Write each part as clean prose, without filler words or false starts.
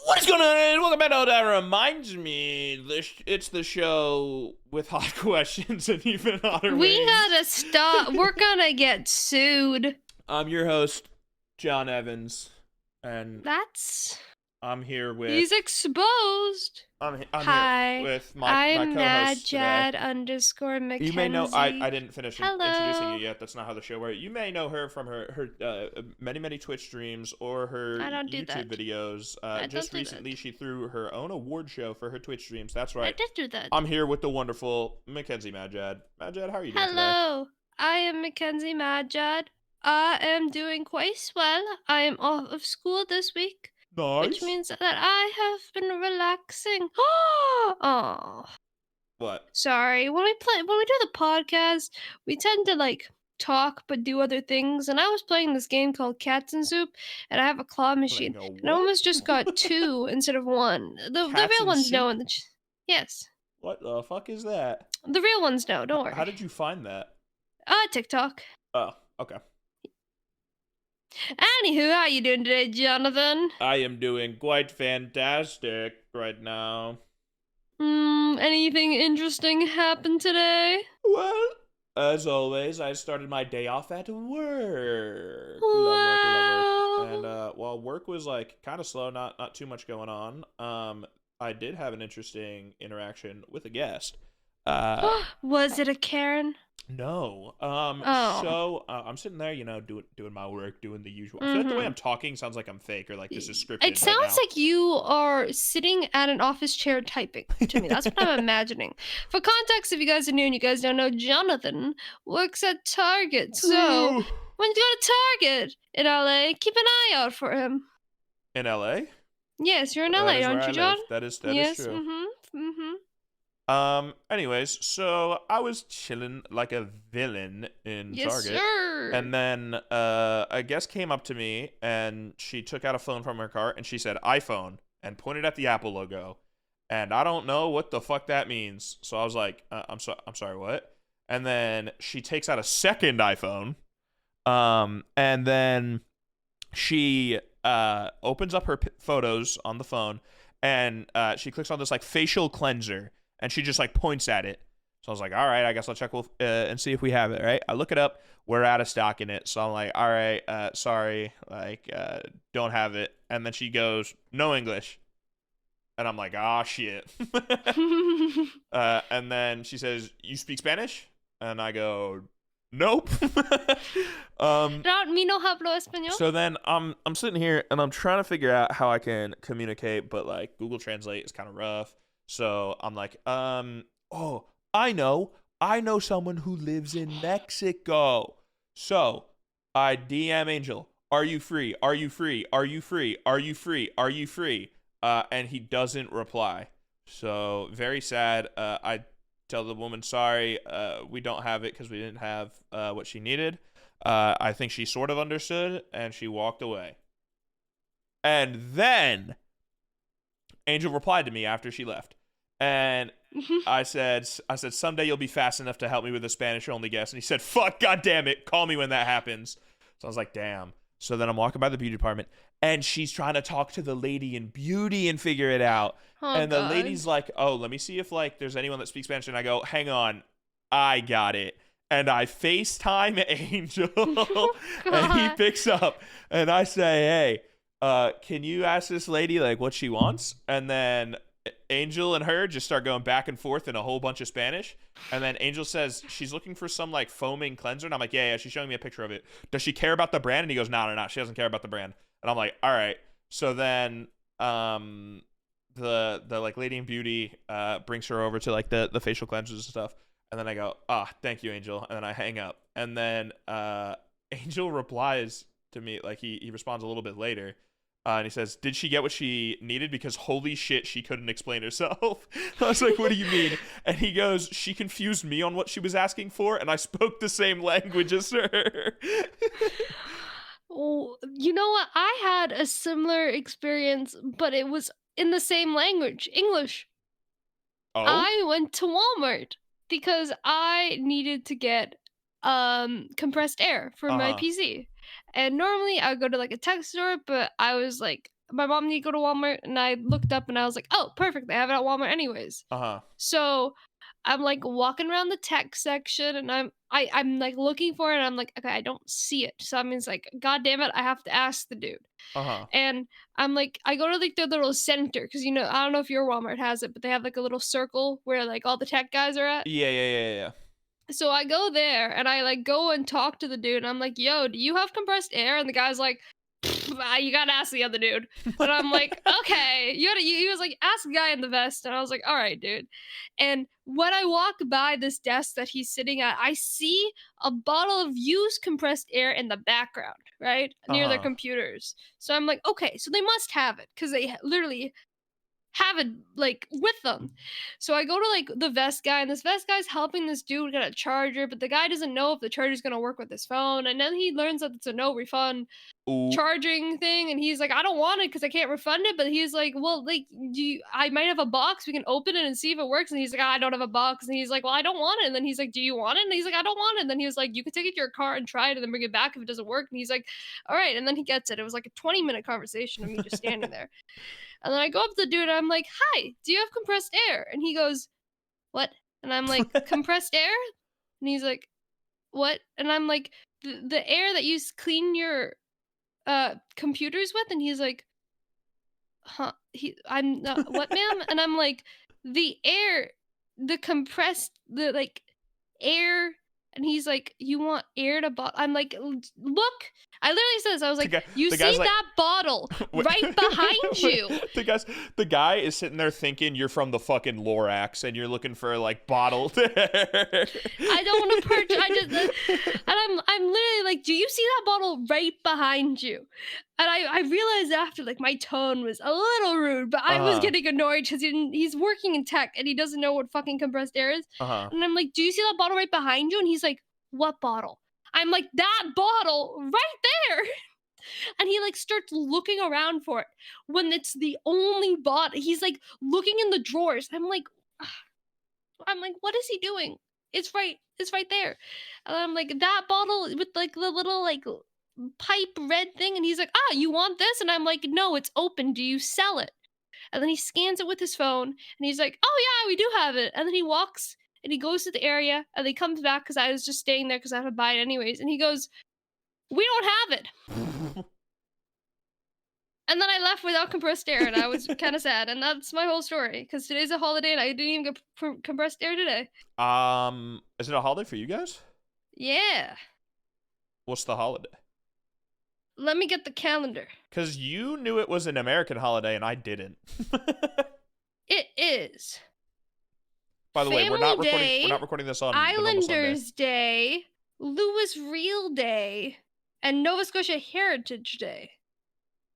What is going on? Welcome back to That Reminds Me. It's the show with hot questions and even hotter We wings. gotta stop. We're gonna get sued. I'm your host, John Evans, and I'm here with... He's exposed. I'm Hi, here with my co-host today. _Mckenzie. You may know... I didn't finish Hello. introducing you yet. That's not how the show works. You may know her from her many Twitch streams or her YouTube videos. Just recently, she threw her own award show for her Twitch streams. That's right. I did do that. I'm here with the wonderful Mckenzie Majad. Majad, how are you doing today? Hello, I am Mckenzie Majad. I am doing quite well. I am off of school this week. Nice. Which means that I have been relaxing. Oh. What? Sorry. When we do the podcast, we tend to talk but do other things. And I was playing this game called Cats and Soup, and I have a claw machine. And I almost just got 2 instead of 1. The real ones know. Yes. What the fuck is that? The real ones know. Don't worry. How did you find that? TikTok. Oh, okay. Anywho, how you doing today, Jonathan? I am doing quite fantastic right now. Anything interesting happened today? Well, as always, I started my day off at work. Wow. Love work. And while work was kind of slow, not too much going on, I did have an interesting interaction with a guest. Was it a Karen? No. So I'm sitting there, doing my work, doing the usual. I feel like the way I'm talking sounds like I'm fake or this is scripted. It sounds like you are sitting at an office chair typing to me. That's what I'm imagining. For context, if you guys are new and you guys don't know, Jonathan works at Target. So when you go to Target in LA, keep an eye out for him. In LA? Yes, you're in LA, aren't you, John? That is true. Anyways, so I was chilling like a villain in Target. Sir. And then a guest came up to me and she took out a phone from her cart and she said iPhone and pointed at the Apple logo. And I don't know what the fuck that means. So I was like, I'm sorry, what? And then she takes out a second iPhone. And then she opens up her photos on the phone and she clicks on this facial cleanser. And she just points at it. So I was like, all right, I guess I'll check and see if we have it, right? I look it up. We're out of stock in it. So I'm like, all right, sorry, don't have it. And then she goes, no English. And I'm like, ah, shit. And then she says, you speak Spanish? And I go, nope. Me no hablo español. So then I'm sitting here and I'm trying to figure out how I can communicate, but Google Translate is kind of rough. So I'm like, oh, I know someone who lives in Mexico. So I DM Angel, are you free? Are you free? Are you free? Are you free? Are you free? And he doesn't reply. So very sad. I tell the woman, sorry, we don't have it because we didn't have what she needed. I think she sort of understood and she walked away. And then Angel replied to me after she left. And I said, someday you'll be fast enough to help me with a Spanish-only guest. And he said, fuck, goddamn it, call me when that happens. So I was like, damn. So then I'm walking by the beauty department, and she's trying to talk to the lady in beauty and figure it out. Oh, and the God. lady's like, oh, let me see if there's anyone that speaks Spanish. And I go, hang on, I got it. And I FaceTime Angel, and he picks up, and I say, hey, can you ask this lady what she wants? And then Angel and her just start going back and forth in a whole bunch of Spanish. And then Angel says she's looking for some foaming cleanser. And I'm like, yeah, she's showing me a picture of it. Does she care about the brand? And he goes, no, she doesn't care about the brand. And I'm like, all right. So then the lady in beauty brings her over to the facial cleansers and stuff. And then I go, thank you, Angel. And then I hang up. And then Angel replies to me, he responds a little bit later. And he says, did she get what she needed? Because holy shit, she couldn't explain herself. I was like, what do you mean? And he goes, she confused me on what she was asking for, and I spoke the same language as her. Oh, you know what? I had a similar experience, but it was in the same language, English. Oh? I went to Walmart because I needed to get compressed air for my PC. And normally I would go to a tech store, but I was my mom needed to go to Walmart, and I looked up and I was like, oh, perfect, they have it at Walmart anyways. Uh-huh. So I'm like walking around the tech section, and I'm like looking for it, and I'm like, okay, I don't see it. So I mean, it's like, God damn it, I have to ask the dude. Uh-huh. And I'm like, I go to like the little center, because I don't know if your Walmart has it, but they have like a little circle where like all the tech guys are at. Yeah, yeah, yeah, yeah. So I go there and I like go and talk to the dude, and I'm like, yo, do you have compressed air? And the guy's like, you gotta ask the other dude. And I'm like, okay. He was like, ask the guy in the vest. And I was like, all right, dude. And when I walk by this desk that he's sitting at, I see a bottle of used compressed air in the background, right? Near their Uh-huh. computers. So I'm like, okay, so they must have it, because they literally have it like with them. So I go to like the vest guy, and this vest guy's helping this dude get a charger, but the guy doesn't know if the charger's gonna work with his phone. And then he learns that it's a no refund Ooh. charging thing, and he's like, I don't want it because I can't refund it. But he's like, well, like, I might have a box, we can open it and see if it works. And he's like, I don't have a box. And he's like, well, I don't want it. And then he's like, do you want it? And he's like, I don't want it. And then he was like, you can take it to your car and try it and then bring it back if it doesn't work. And he's like, all right. And then he gets it. It was like a 20-minute conversation of me just standing there. And then I go up to the dude and I'm like, hi, do you have compressed air? And he goes, what? And I'm like, compressed air? And he's like, what? And I'm like, the air that you clean your computers with. And he's like, huh, I'm not, what, ma'am? And I'm like, the air, the compressed, the like air. And he's like, you want air to bottle? I'm like, look, I literally said this. I was like, you the see guy's like- that bottle right behind you. The guy is sitting there thinking you're from the fucking Lorax and you're looking for like bottled air. I don't want to purchase. And I'm literally like, do you see that bottle right behind you? And I realized after, like, my tone was a little rude, but I was getting annoyed because he's working in tech and he doesn't know what fucking compressed air is. And I'm like, do you see that bottle right behind you? And he's like, what bottle? I'm like, that bottle right there. And he like starts looking around for it when it's the only bottle. He's like looking in the drawers. I'm like, what is he doing? It's right there. And I'm like, that bottle with like the little like pipe red thing. And he's like, you want this? And I'm like, no, it's open. Do you sell it? And then he scans it with his phone and he's like, oh yeah, we do have it. And then he walks and he goes to the area and he comes back, because I was just staying there because I have to buy it anyways. And he goes, we don't have it. And then I left without compressed air, and I was kind of sad. And that's my whole story, because today's a holiday and I didn't even get compressed air today. Is it a holiday for you guys? Yeah. What's the holiday? Let me get the calendar. Because you knew it was an American holiday and I didn't. It is. By the way, we're not Day, recording this on Islanders Day, Louis Real Day, and Nova Scotia Heritage Day.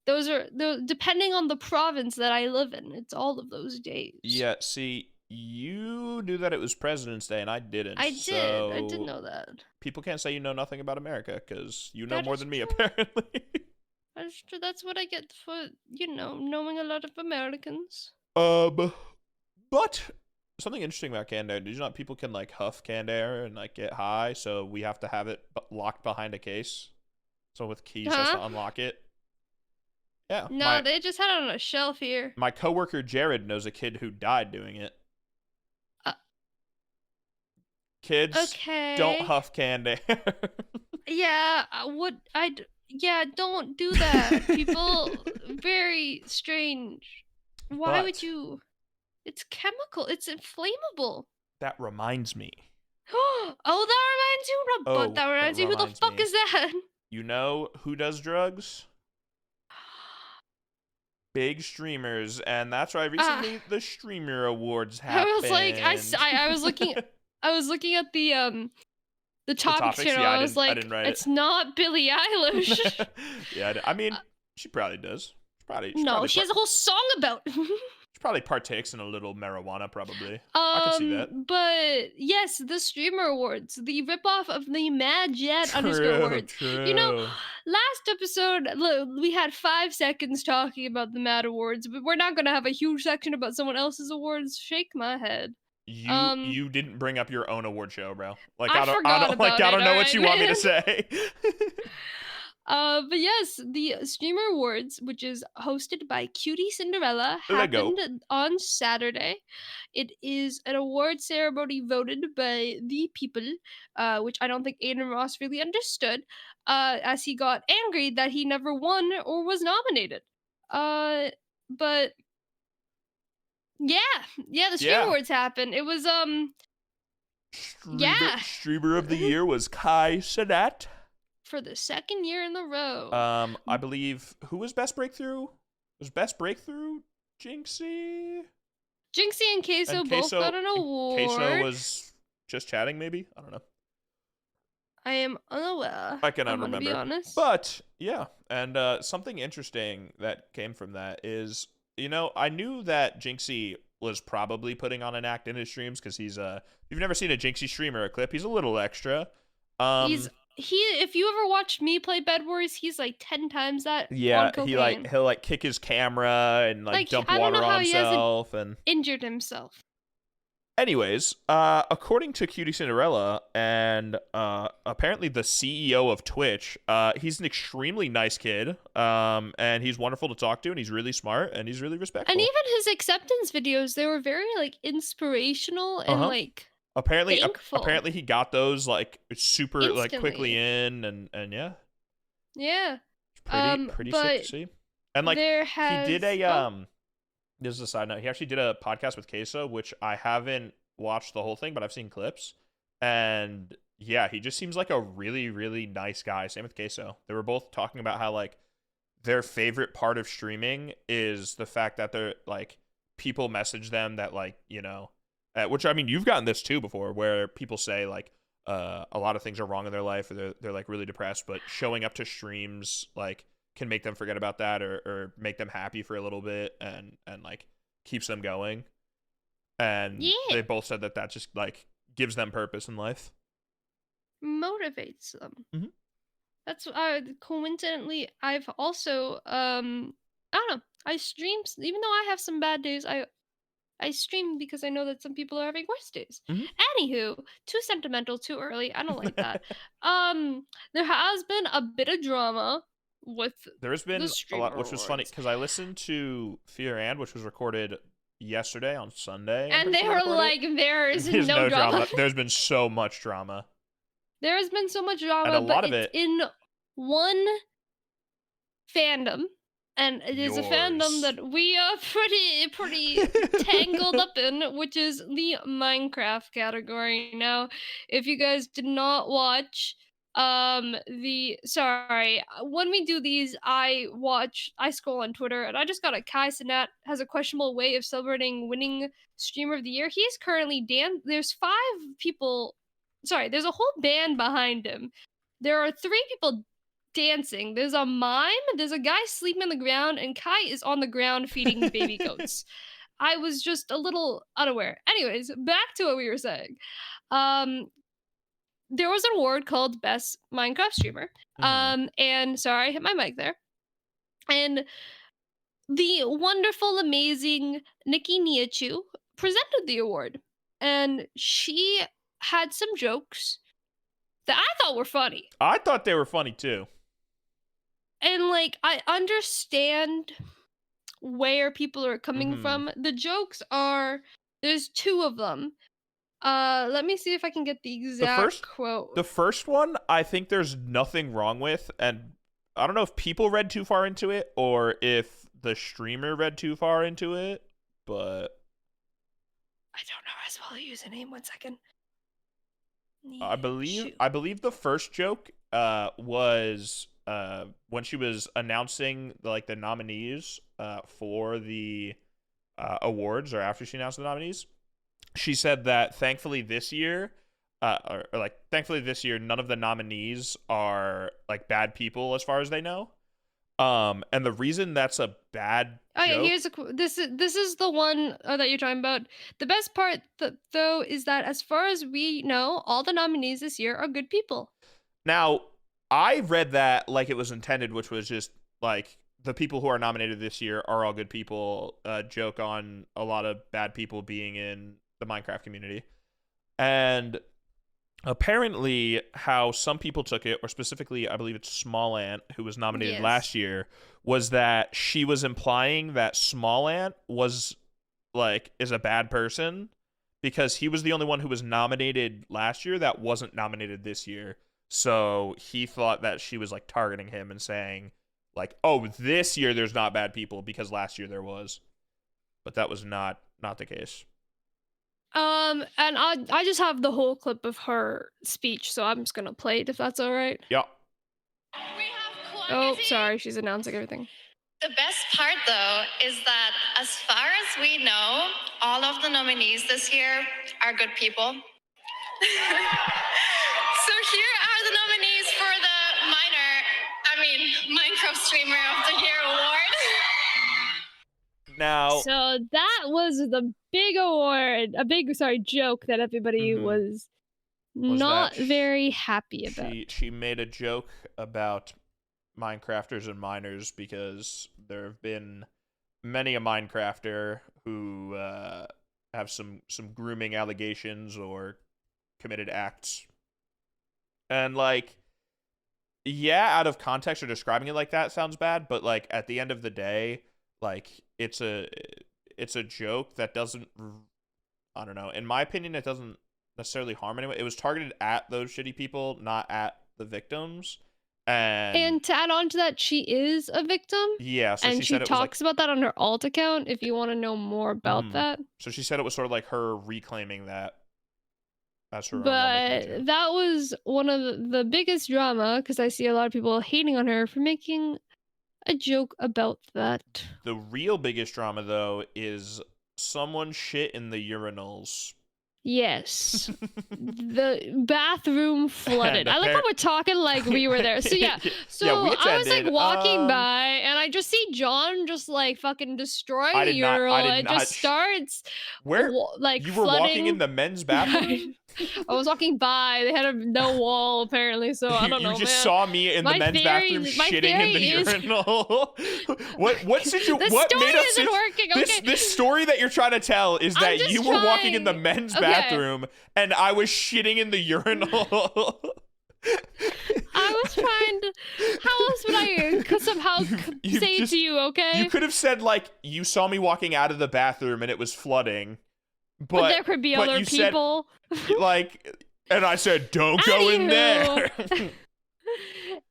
Those are depending on the province that I live in. It's all of those days. Yeah, see, you knew that it was President's Day and I didn't. I did know that. People can't say you know nothing about America because you know That more is than me, true. apparently. That's true. That's what I get for, knowing a lot of Americans. But something interesting about canned air. Did you know that people can like huff canned air and like get high? So we have to have it locked behind a case. So with keys has to unlock it. Yeah. No, they just had it on a shelf here. My coworker Jared knows a kid who died doing it. Kids, don't huff canned air. Yeah, yeah, don't do that. People, very strange. Why would you? It's chemical. It's inflammable. That reminds me. Oh, that reminds you? That reminds you? Who the fuck is that? You know who does drugs? Big streamers, and that's why recently the streamer awards happened. I was like, I was looking. I was looking at the topics channel. Yeah, I was like, it's not Billie Eilish. Yeah, I mean, she probably does. She has a whole song about. She probably partakes in a little marijuana, probably. I can see that. But yes, the streamer awards, the ripoff of the Mad Jet _ awards. True. Last episode, we had 5 seconds talking about the Mad Awards, but we're not gonna have a huge section about someone else's awards. Shake my head. You didn't bring up your own award show, bro. Like I don't know what you want me to say. But yes, the Streamer Awards, which is hosted by Cutie Cinderella, Lego. happened on Saturday. It is an award ceremony voted by the people, which I don't think Aiden Ross really understood, as he got angry that he never won or was nominated. But yeah, yeah, the Streamer Yeah. Awards happened. It was Streamer, yeah, streamer of the year was Kai Cenat. for the second year in a row. I believe who was best breakthrough? Was best breakthrough Jinxie? Jinxie and Queso And both got an Queso award. was just chatting, maybe? I don't know. I am unaware. I cannot I'm gonna be remember. honest. But yeah, and something interesting that came from that is, I knew that Jinxie was probably putting on an act in his streams because he's if you've never seen a Jinxie stream or a clip, he's a little extra. He's if you ever watched me play Bed Wars, he's like 10 times that Yeah, on cocaine. he'll like kick his camera and like dump I don't water know on how he hasn't himself and injured himself. anyways, according to Cutie Cinderella and apparently the CEO of Twitch, he's an extremely nice kid. And he's wonderful to talk to, and he's really smart, and he's really respectful. And even his acceptance videos, they were very like inspirational and like apparently thankful. apparently he got those like super like quickly Instantly. in and yeah. Yeah. Pretty sick but to see. And like there he did a oh, this is a side note. He actually did a podcast with Queso, which I haven't watched the whole thing, but I've seen clips. And yeah, he just seems like a really, really nice guy. Same with Queso. They were both talking about how like their favorite part of streaming is the fact that they're like people message them that like, which I mean, you've gotten this too before where people say like a lot of things are wrong in their life or they're like really depressed, but showing up to streams like can make them forget about that or make them happy for a little bit and like keeps them going. And yeah, they both said that just like gives them purpose in life. motivates them. Mm-hmm. That's coincidentally I've also I don't know. I stream even though I have some bad days. I stream because I know that some people are having worse days. Mm-hmm. Anywho, too sentimental, too early. I don't like that. There has been a bit of drama with there has been the a lot, which was Streamer funny Awards. because I listened to Fear and, which was recorded yesterday on Sunday. And they were like, there is no drama. There's been so much drama. There has been so much drama, And a lot but of it's it in one fandom. And it is a fandom Yours. that we are pretty tangled up in, which is the Minecraft category. Now, if you guys did not watch when we do these, I scroll on Twitter and I just got a Kai Cenat has a questionable way of celebrating winning streamer of the year. He's currently there's 5 people, there's a whole band behind him. There are 3 people dancing. There's a mime, there's a guy sleeping on the ground, and Kai is on the ground feeding baby goats. I was just a little unaware. Anyways, back to what we were saying. There was an award called Best Minecraft Streamer. And sorry, I hit my mic there. And the wonderful, amazing Nikki Niachu presented the award. And she had some jokes that I thought were funny. I thought they were funny too. And like I understand where people are coming from. The jokes are there's 2 of them. Let me see if I can get the exact quote. The first one, I think there's nothing wrong with, and I don't know if people read too far into it or if the streamer read too far into it, but I don't know how to spell the username. 1 second. I believe the first joke was when she was announcing the nominees for the awards, or after she announced the nominees, she said that thankfully this year none of the nominees are like bad people as far as they know. And the reason that's a bad joke, yeah, here's this is the one that you're talking about. The best part though is that as far as we know, all the nominees this year are good people. Now, I read that like it was intended, which was just like the people who are nominated this year are all good people, joke on a lot of bad people being in the Minecraft community. And apparently how some people took it, or specifically I believe it's Small Ant, who was nominated last Yes. year, was that she was implying that Small Ant was like is a bad person because he was the only one who was nominated last year that wasn't nominated this year. So he thought that she was like targeting him and saying like, "Oh, this year there's not bad people because last year there was." But that was not the case. And I just have the whole clip of her speech, so I'm just gonna play it if that's all right. Yeah. We have Oh, quantity. sorry, she's announcing everything. The best part, though, is that as far as we know, all of the nominees this year are good people. So here are the nominees for the Minecraft Streamer of the Year award. Now, So that was the big award, a big joke that everybody was not that very happy about. she made a joke about Minecrafters and miners because there have been many a Minecrafter who have some grooming allegations or committed acts. And like, yeah, out of context or describing it like that sounds bad, but like at the end of the day, like it's a joke that doesn't, I don't know, in my opinion it doesn't necessarily harm anyone. It was targeted at those shitty people, not at the victims. And to add on to that, she is a victim. Yeah, so and she she said it was like, talks about that on her alt account if you want to know more about that. so she said it was sort of like her reclaiming that as her own But too. that was one of the biggest drama because I see a lot of people hating on her for making a joke about that. The real biggest drama though is someone shit in the urinals. Yes. The bathroom flooded. I like how we're talking like we were there. So yeah. So Yeah, we I was like attended. walking by and I just see John just like fucking destroying I the did not- I urinal. did It not just starts Where like you were flooding. walking in the men's bathroom? I was walking by. They had no wall apparently, so I don't know. You just man. saw me in the My men's theory- bathroom my shitting in the theory is- urinal. What This what story made up isn't working. Okay. This story that you're trying to tell is I'm that just you were walking in the trying- men's okay. bathroom and I was shitting in the urinal. I was trying to. How else would I somehow You've say it just- to you? Okay. You could have said like you saw me walking out of the bathroom and it was flooding. But there could be other you said, people. like, and I said, "Don't go in there."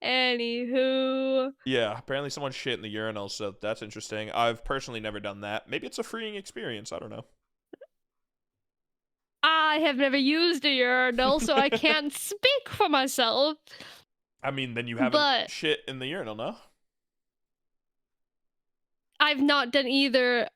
Anywho. Yeah, apparently someone shit in the urinal, so that's interesting. I've personally never done that. Maybe it's a freeing experience. I don't know. I have never used a urinal, so I can't speak for myself. I mean, then you haven't shit in the urinal, no? I've not done either.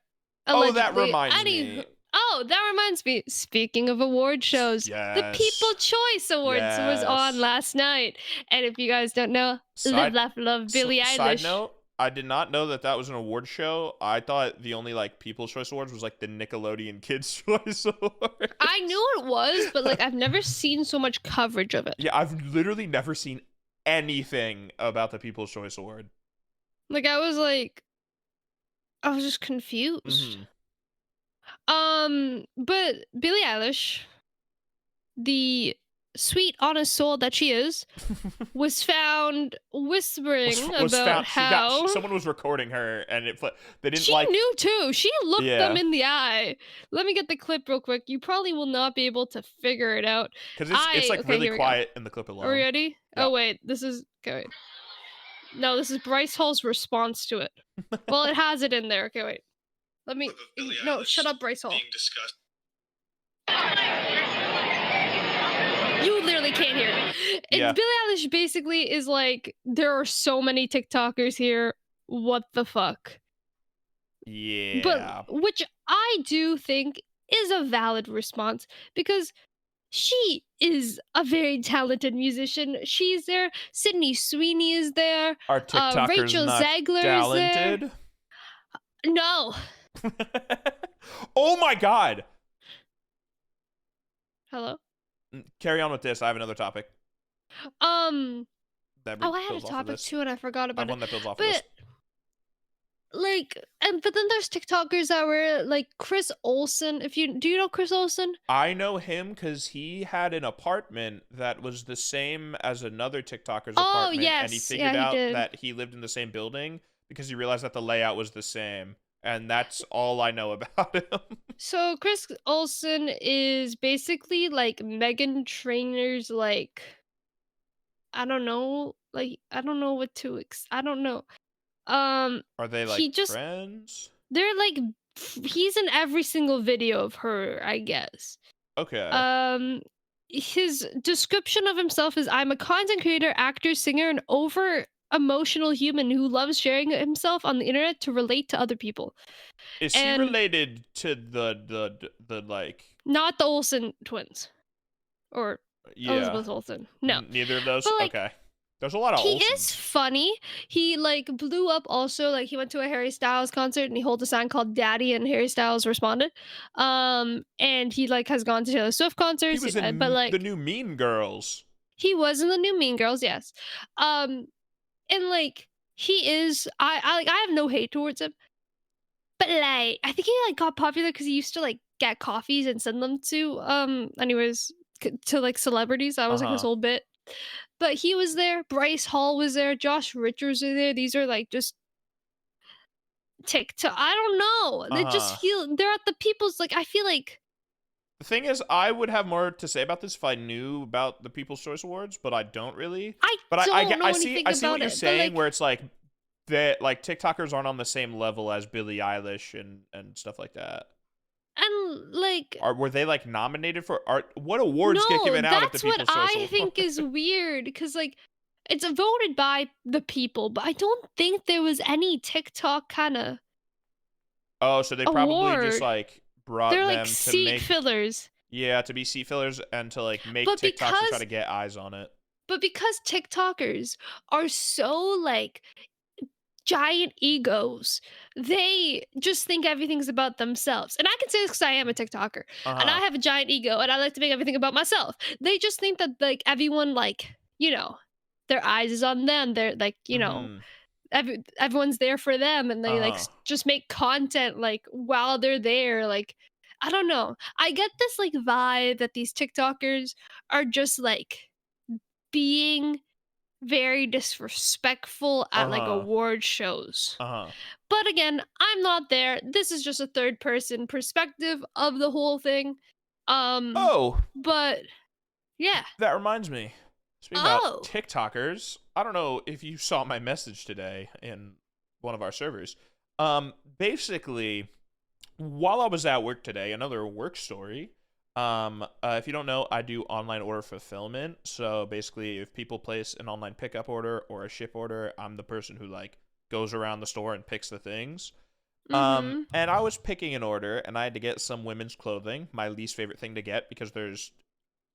Oh, that allegedly. reminds me. Oh, that reminds me. Speaking of award shows, the Yes. People Choice Awards was on Yes. last night. And if you guys don't know, Live, Laugh, Love, Billie Eilish. Side note, I did not know that that was an award show. I thought the only like People's Choice Awards was like the Nickelodeon Kids Choice Awards. I knew it was, but like I've never seen so much coverage of it. Yeah, I've literally never seen anything about the People's Choice Award. Like I was just confused. Mm-hmm. But Billie Eilish, the sweet, honest soul that she is, was found whispering about how someone was recording her, and they didn't she like. knew too. She looked Yeah. them in the eye. Let me get the clip real quick. You probably will not be able to figure it out. Because it's like okay, really here we go. quiet in the clip alone. Are we ready? Yeah. Oh wait, this is okay. Wait. No, this is Bryce Hall's response to it. Well, it has it in there. Okay, wait. Let me. No, shut up, Bryce Hall. You literally can't hear it. Yeah. Billie Eilish basically is like, there are so many TikTokers here. What the fuck? Yeah. But which I do think is a valid response because she is a very talented musician. She's there. Sydney Sweeney is there. Our TikTokers Rachel not Zegler talented. is there. No. Oh my god. Hello. Carry on with this. I have another topic. I had a builds off of topic this. too, and I forgot I about have it. one that builds off of this. But like, but then there's TikTokers that were like Chris Olsen. Do you know Chris Olsen? I know him because he had an apartment that was the same as another TikToker's Oh apartment, and he yes, figured yeah, he out did. that he lived in the same building because he realized that the layout was the same. And that's all I know about him. So Chris Olsen is basically like Megan Trainor's like I don't know what to I don't know. Are they like He just friends? they're like he's in every single video of her, I guess. Okay. Um his description of himself is I'm a content creator, actor, singer, and over emotional human who loves sharing himself on the internet to relate to other people. Is he And related to the like? not the Olsen twins or Yeah. Elizabeth Olsen. No. Neither of those. But like Okay. There's a lot of he is Olsens. funny. He like blew up also. Like he went to a Harry Styles concert and he held a sign called Daddy and Harry Styles responded. And he like has gone to Taylor Swift He concerts, was but in the like new Mean Girls. he was in the new Mean Girls, yes. And like he is I have no hate towards him. But like I think he like got popular cuz he used to like get coffees and send them to to like celebrities. That was like his Uh-huh. whole bit. But he was there, Bryce Hall was there, Josh Richards are there. These are like just TikTok. I don't know. They just Uh-huh. feel they're at the people's like I feel like The thing is, I would have more to say about this if I knew about the People's Choice Awards, but I don't really. I But don't know I anything see what about you're it. But saying, like where it's like that, like TikTokers aren't on the same level as Billie Eilish and stuff like that. and like Were they like nominated for art? What awards get no, given out at the that's what People's Choice I think is Awards? weird because like it's voted by the people, but I don't think there was any TikTok kind of Oh, so they probably just award. like brought They're like them to seat make, fillers. yeah, to be seat fillers and to like make But TikToks to try because to get eyes on it. because TikTokers are so like giant egos, they just think everything's about themselves. And I can say this because I am a TikToker and I Uh-huh. have a giant ego and I like to make everything about myself. They just think that like everyone like, their eyes is on them. They're like, Mm-hmm. everyone's there for them and they like Uh-huh. just make content like while they're there. Like, I don't know. I get this like vibe that these TikTokers are just like being very disrespectful at like Uh-huh. award shows. Uh-huh. But again, I'm not there. This is just a third person perspective of the whole thing. Um Oh, but yeah. that reminds me. Speaking about Oh. TikTokers, I don't know if you saw my message today in one of our servers. Basically, while I was at work today, another work story. If you don't know, I do online order fulfillment. So basically, if people place an online pickup order or a ship order, I'm the person who like goes around the store and picks the things. Mhm. And I was picking an order, and I had to get some women's clothing, my least favorite thing to get because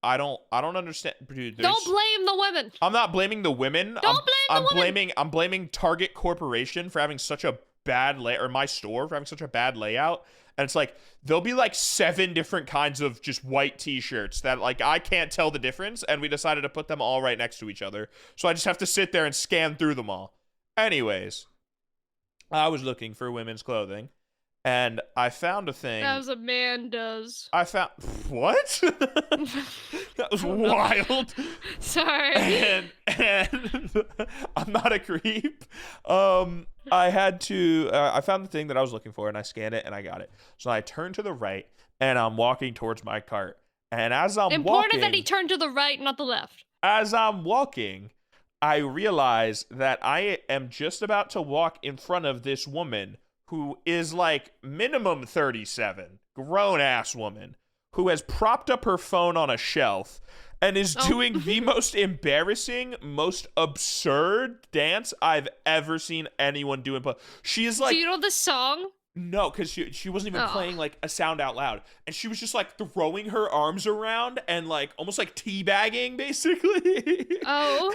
I don't understand, dude. Don't blame the women. I'm not blaming the women. Don't blame the women. I'm blaming Target Corporation for having such a bad or my store for having such a bad layout. And it's like there'll be like 7 different kinds of just white t-shirts that like I can't tell the difference, and we decided to put them all right next to each other. So I just have to sit there and scan through them all. Anyways, I was looking for women's clothing, and I found a thing. As a man does. I found what? That was wild. Sorry. And I'm not a creep. I had to. I found the thing that I was looking for, and I scanned it, and I got it. So I turned to the right, and I'm walking towards my cart. And as I'm Important walking, that he turned to the right, not the left. as I'm walking, I realize that I am just about to walk in front of this woman who is like minimum 37, grown ass woman, who has propped up her phone on a shelf and is Oh. doing the most embarrassing, most absurd dance I've ever seen anyone do. She is like, Do you know the song? no, because she wasn't even Oh. playing like a sound out loud, and she was just like throwing her arms around and like almost like teabagging basically. Oh.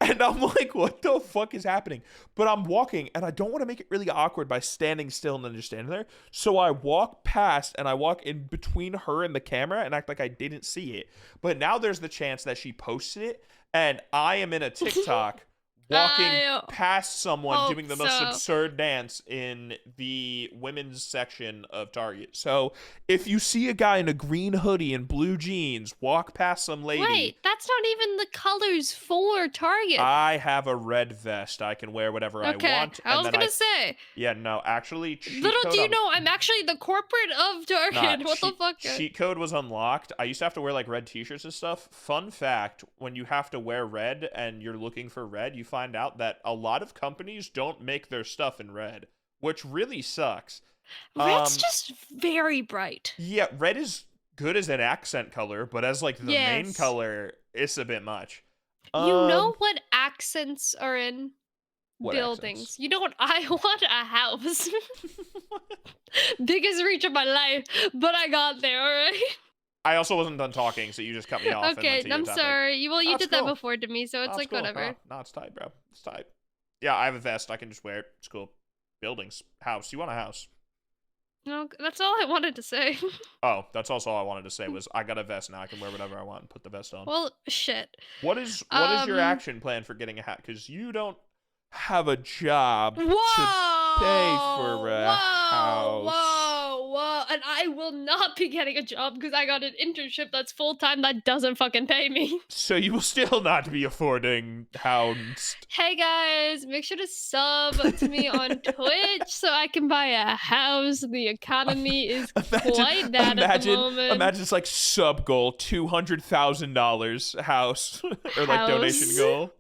and I'm like, what the fuck is happening? But I'm walking, and I don't want to make it really awkward by standing still and then just standing there. So I walk past, and I walk in between her and the camera and act like I didn't see it. But now there's the chance that she posted it, and I am in a TikTok walking I past someone hope doing the most so. absurd dance in the women's section of Target. So if you see a guy in a green hoodie and blue jeans walk past some lady, Wait, that's not even the colors for Target. I have a red vest. I can wear whatever I Okay, want. I was gonna say. Yeah, no, actually, cheat Little code do you on- know, I'm actually the corporate of Target. Nah, What the fuck? cheat code was unlocked. I used to have to wear like red t-shirts and stuff. Fun fact, when you have to wear red and you're looking for red, you find out that a lot of companies don't make their stuff in red, which really sucks. Red's just very bright. Yeah, red is good as an accent color, but as like the main Yes. color, it's a bit much. You know what accents are in What buildings? accents? You know what? I want a house. Biggest reach of my life, but I got there, alright? I also wasn't done talking, so you just cut me off. And Okay, went to your I'm topic. sorry. You That's did that cool. before to me, so it's like cool. whatever. No, it's tight, bro. It's tight. Yeah, I have a vest. I can just wear it. It's cool. Buildings. House. You want a house? No, that's all I wanted to say. Oh, that's also all I wanted to say was I got a vest now. I can wear whatever I want and put the vest on. Well, shit. What is your action plan for getting a hat? Because you don't have a job Whoa! to pay for a house. Whoa! And I will not be getting a job because I got an internship that's full time that doesn't fucking pay me. So you will still not be affording hounds. Hey guys, make sure to sub to me on Twitch so I can buy a house. The economy is quite bad at the moment. Imagine it's like sub goal $200,000 house or like donation House. goal.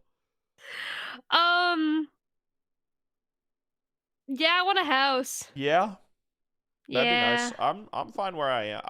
Yeah, I want a house. Yeah, that'd Yeah. be nice. I'm fine where I am.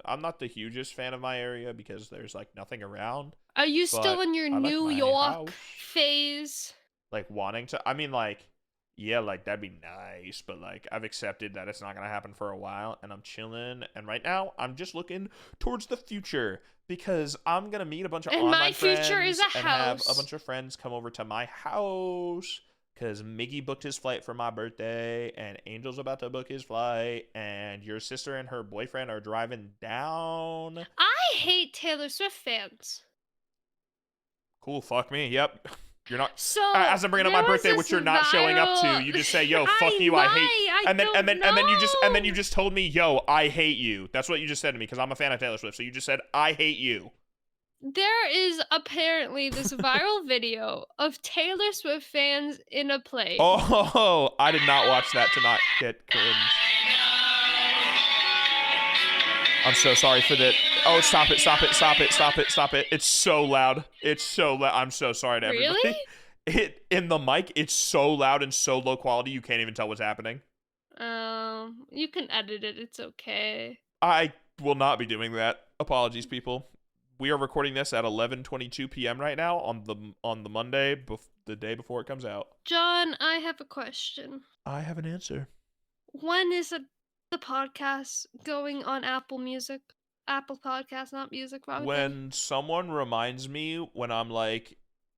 I'm not the hugest fan of my area because there's like nothing around. Are you still But in your I like New my York house. phase? Like wanting to. I mean, like, yeah, like that'd be nice. But like, I've accepted that it's not gonna happen for a while, and I'm chilling. And right now, I'm just looking towards the future because I'm gonna meet a bunch of And online my future is friends a and have house. a bunch of friends come over to my house. Because Miggy booked his flight for my birthday, and Angel's about to book his flight, and your sister and her boyfriend are driving down. I hate Taylor Swift fans. Cool, fuck me. Yep. You're not. So As I'm bringing up my there was birthday, which this you're not showing up to, viral- you just say, "Yo, fuck you, I hate." And then you just told me, "Yo, I hate you." That's what you just said to me because I'm a fan of Taylor Swift. So you just said, "I hate you." There is apparently this viral video of Taylor Swift fans in a plane. Oh, I did not watch that to not get cringe. I'm so sorry for that. Oh, stop it, stop it, stop it, stop it, stop it. It's so loud. It's so loud. I'm so sorry to everybody. Really? In the mic, it's so loud and so low quality you can't even tell what's happening. You can edit it. It's okay. I will not be doing that. Apologies, people. We are recording this at 11:22 p.m. right now on the Monday, the day before it comes out. John, I have a question. I have an answer. When is the podcast going on Apple Music? Apple Podcast, not music, probably. When someone reminds me when I'm like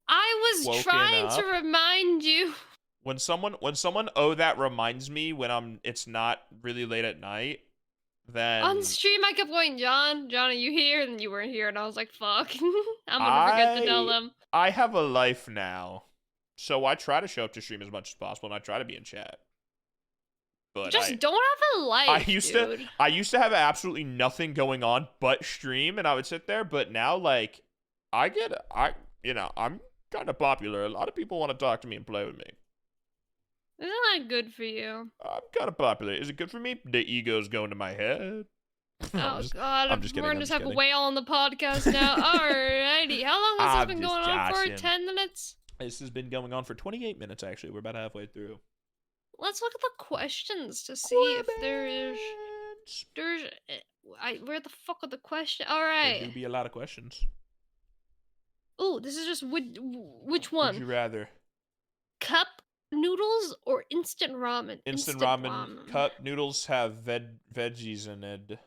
I was woken trying to up. remind you. when someone that reminds me when it's not really late at night, then On stream, I kept going, John, are you here? And you weren't here, and I was like, fuck. I'm gonna forget to tell them. I have a life now, so I try to show up to stream as much as possible, and I try to be in chat. But Just don't have a life, dude. I used to have absolutely nothing going on but stream, and I would sit there. But now, like, I'm kind of popular. A lot of people want to talk to me and play with me. Isn't that good for you? I'm kind of popular. Is it good for me? The ego's going to my head. Oh God, I'm just kidding. we're I'm gonna just just have a kidding. whale on the podcast now. Alrighty, how long has I'm this been just going on for? joshing. 10 minutes? This has been going on for 28 minutes, actually. We're about halfway through. Let's look at the questions to see if there's where the fuck are the questions? All There do right. be a lot of questions. Ooh, this is just which Would you one? rather? Cup noodles or instant ramen? Instant ramen. Cup noodles have veggies in it.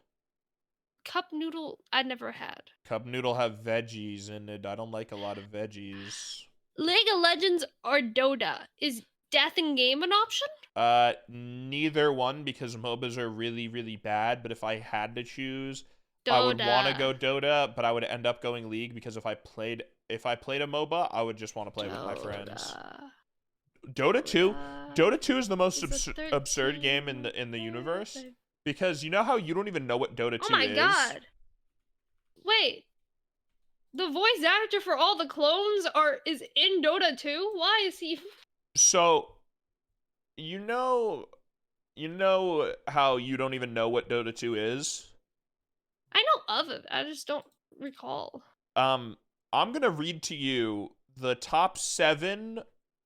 Cup noodle I never had. Cup noodle have veggies in it. I don't like a lot of veggies. League of Legends or Dota? Is death in game an option? Neither one because MOBAs are really, really bad. But if I had to choose, I would want to go Dota, but I would end up going League because if I played if I played a MOBA, I would just want to play with my friends. Dota. Dota 2 is the most Is it absurd game in the universe, because you know how you don't even know what Dota 2 is? Oh my god. Wait. The voice actor for all the clones is in Dota 2? Why is he? So, you know how you don't even know what Dota 2 is? I know of it. I just don't recall. I'm gonna read to you the top 7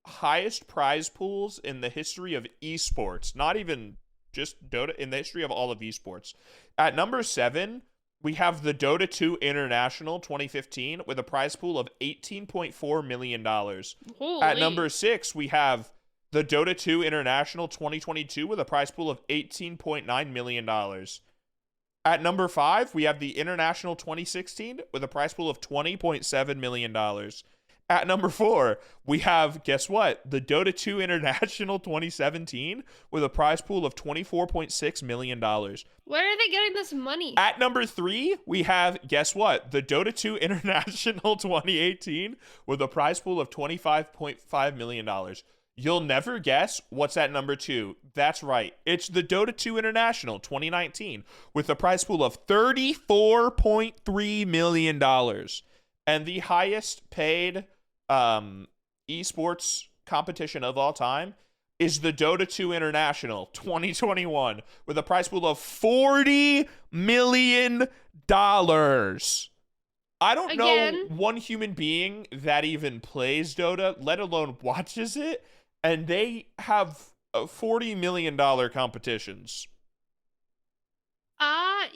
highest prize pools in the history of esports. Not even just Dota, in the history of all of esports. At number 7, we have the Dota 2 International 2015 with a prize pool of $18.4 million. Holy. At number 6, we have the Dota 2 International 2022 with a prize pool of $18.9 million. At number 5, we have the International 2016 with a prize pool of $20.7 million. At number 4, we have, guess what? The Dota 2 International 2017 with a prize pool of $24.6 million. Where are they getting this money? At number 3, we have, guess what? The Dota 2 International 2018 with a prize pool of $25.5 million. You'll never guess what's at number 2. That's right. It's the Dota 2 International 2019 with a prize pool of $34.3 million. And the highest paid esports competition of all time is the Dota 2 International 2021 with a prize pool of $40 million. I don't know one human being that even plays Dota, let alone watches it, and they have $40 million competitions.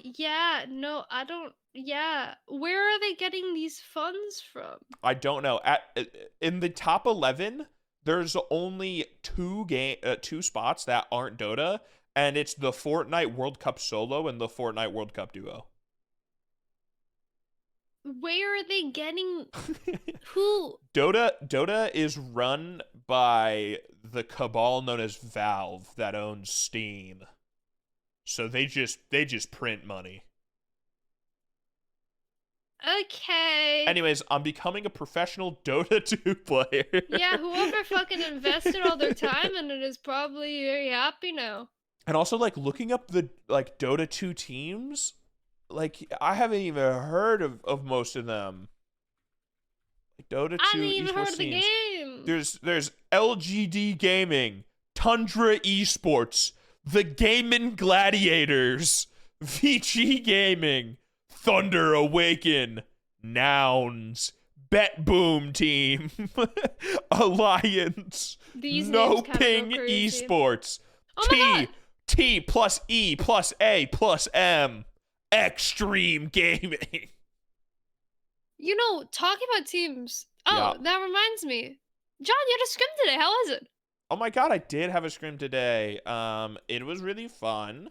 Yeah, no, I don't. Yeah, where are they getting these funds from? I don't know. In the top 11, there's only two spots that aren't Dota, and it's the Fortnite World Cup solo and the Fortnite World Cup duo. Where are they getting who? Dota is run by the cabal known as Valve that owns Steam. So they just print money. Okay. Anyways, I'm becoming a professional Dota 2 player. Yeah, whoever fucking invested all their time in it is probably very happy now. And also, like, looking up the, like, Dota 2 teams, like, I haven't even heard of most of them. Like, Dota 2 I haven't even heard of the teams. game. There's LGD Gaming, Tundra Esports, the Gamin Gladiators, VG Gaming, Thunder Awaken, Nouns, Bet Boom Team, Alliance, These No names kinda Ping go crazy. Esports, Oh my God. T plus E plus A plus M, Extreme Gaming. You know, talking about teams. Oh, Yeah. that reminds me. John, you had a scrim today. How was it? Oh my god, I did have a scrim today. It was really fun.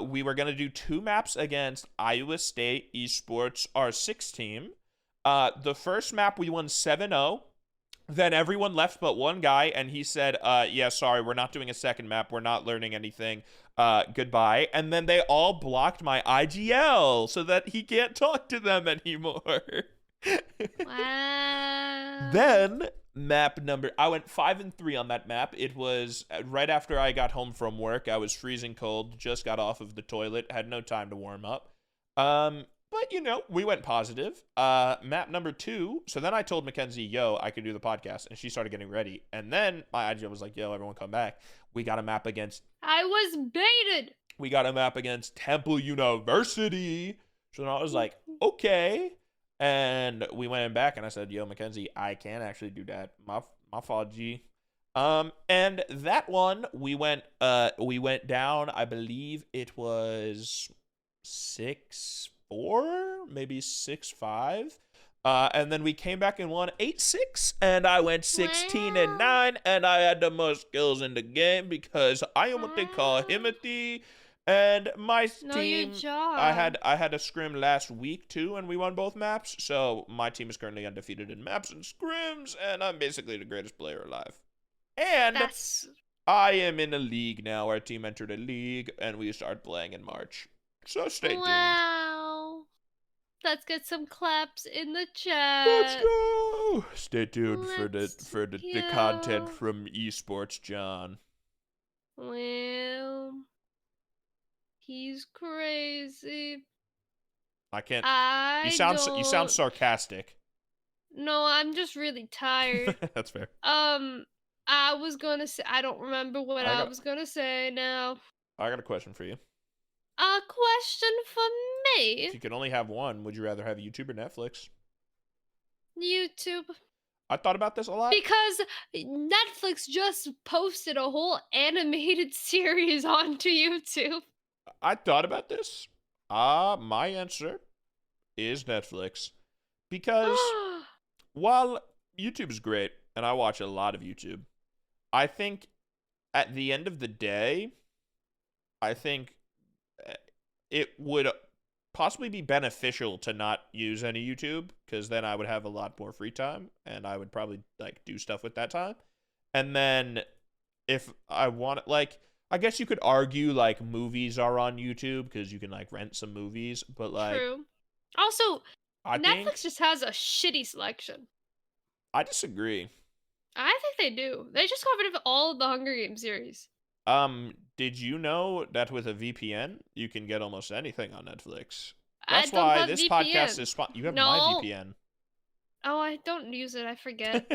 We were gonna do 2 maps against Iowa State Esports R6 team. The first map we won 7-0. Then everyone left but one guy, and he said, yeah, sorry, we're not doing a second map. We're not learning anything. Goodbye. And then they all blocked my IGL so that he can't talk to them anymore. Wow. Then I went 5-3 on that map. It was right after I got home from work. I was freezing cold, just got off of the toilet, had no time to warm up. But you know, we went positive. Map number 2. So then I told Mckenzie, yo, I could do the podcast, and she started getting ready. And then my IGL was like, yo, everyone come back. We got a map against Temple University. So then I was like, okay. And we went back, and I said, yo, Mckenzie, I can actually do that. My fault, G. And that one, we went down, I believe it was 6-4, maybe 6-5. And then we came back and won 8-6, and I went 16-9, and I had the most kills in the game because I am what they call Himothy. And my team, I had a scrim last week too, and we won both maps. So my team is currently undefeated in maps and scrims, and I'm basically the greatest player alive. And I am in a league now. Our team entered a league, and we start playing in March. So stay tuned. Wow. Let's get some claps in the Let's chat. go. Stay tuned for Let's the content go. from Esports John. Well, he's crazy. I can't. You I sound don't. sarcastic. No, I'm just really tired. That's fair. I was gonna say, I don't remember what I was gonna say now. I got a question for you. A question for If me? you could only have one, would you rather have YouTube or Netflix? YouTube. I thought about this a lot. Because Netflix just posted a whole animated series onto YouTube. I thought about this. My answer is Netflix. Because while YouTube is great, and I watch a lot of YouTube, I think at the end of the day, I think it would possibly be beneficial to not use any YouTube, because then I would have a lot more free time and I would probably like do stuff with that time. And then if I want, like, I guess you could argue like movies are on YouTube because you can like rent some movies, but like True. Also, I Netflix just has a shitty selection. I disagree. I think they do. They just got rid of all of the Hunger Games series. Did you know that with a VPN you can get almost anything on Netflix? I That's don't why have this VPN. podcast is you have my No. VPN. Oh, I don't use it. I forget.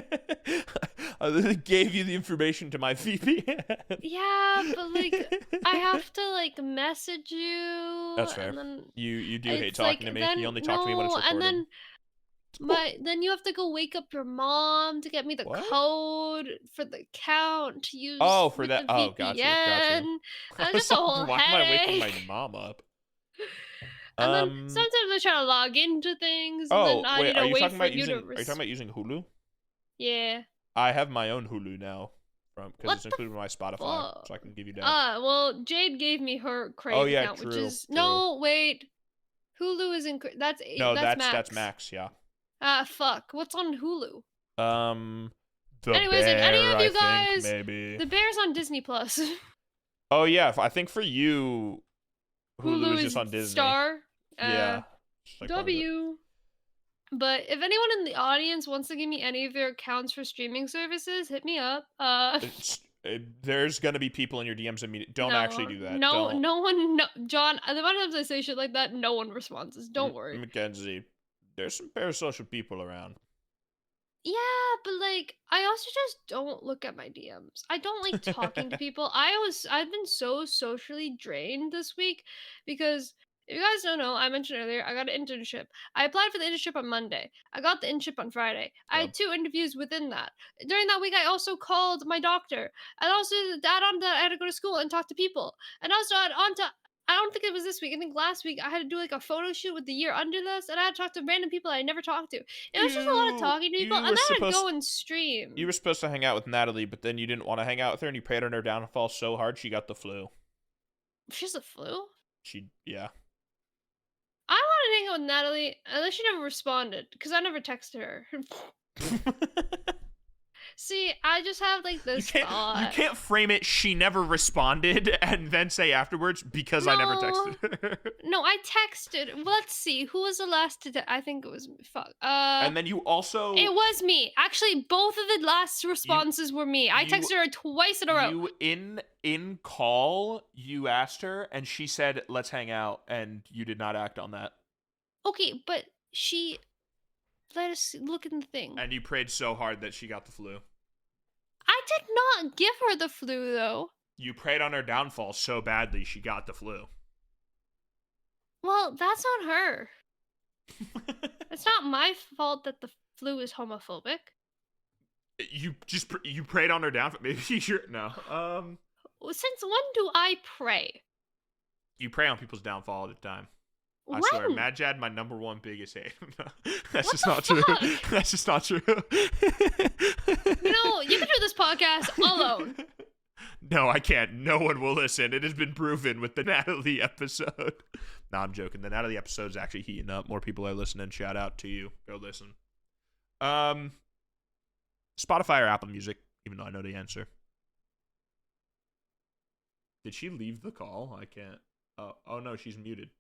I gave you the information to my VPN. Yeah, but like I have to like message you. That's fair. And then You do hate it's talking like, to me. then, You only talk to me when it's no, recorded. and then then you have to go wake up your mom to get me the What? code for the account to use. Oh, for with that. the Oh, VPN. gotcha. And it's just a whole Why am I waking my headache. mom up? And then sometimes I try to log into things, and Oh, then I wait. need to Are you wait talking for about you using? to. Are you talking about using Hulu? Yeah. I have my own Hulu now, because What it's the included in my Spotify, fuck? so I can give you that. Well, Jade gave me her Crave Oh, yeah, account, which true, is true. no, wait. Hulu is in that's No, that's that's Max. Yeah. Fuck. What's on Hulu? The Anyways, Bear, if any of you I guys, think, maybe. The Bear's on Disney Plus. Oh yeah, I think for you, Hulu is is just on Disney. Star. Yeah. Just like part of it. W. But if anyone in the audience wants to give me any of their accounts for streaming services, hit me up. There's gonna be people in your DMs immediately. Don't actually do that. No, Don't. no one. No, John. The amount of times I say shit like that, no one responds. Don't worry. Mckenzie, there's some parasocial people around. Yeah, but like I also just don't look at my DMs. I don't like talking to people. I've been so socially drained this week because if you guys don't know, I mentioned earlier, I got an internship. I applied for the internship on Monday. I got the internship on Friday. I had 2 interviews within that. During that week, I also called my doctor. And also to add on to that, I had to go to school and talk to people. And also add on to I don't think it was this week. I think last week I had to do like a photo shoot with the year under this, and I had to talk to random people I never talked to. It was just a lot of talking to people, and then I had to go and stream. You were supposed to hang out with Natalie, but then you didn't want to hang out with her, and you preyed on her downfall so hard she got the flu. She has the flu? Yeah. I wanted to hang out with Natalie, and then she never responded, because I never texted her. See, I just have like this thought. You can't frame it, she never responded, and then say afterwards, because I never texted her. No, I texted. Let's see, who was the last to I think it was me. Fuck. And then you also... It was me. Actually, both of the last responses were me. I texted her twice in a row. In call, you asked her, and she said, let's hang out, and you did not act on that. Okay, but she let us look in the thing. And you prayed so hard that she got the flu. I did not give her the flu, though. You prayed on her downfall so badly she got the flu. Well, that's on her. It's not my fault that the flu is homophobic. You prayed on her downfall. Maybe you're... No. Since when do I pray? You pray on people's downfall all the time. When? I swear, Mad Jad, my #1 biggest hate. That's What just the not true. fuck? That's just not true. You know, you can do this podcast alone. No, I can't. No one will listen. It has been proven with the Natalie episode. No, I'm joking. The Natalie episode is actually heating up. More people are listening. Shout out to you. Go listen. Spotify or Apple Music, even though I know the answer. Did she leave the call? I can't. Oh no, she's muted.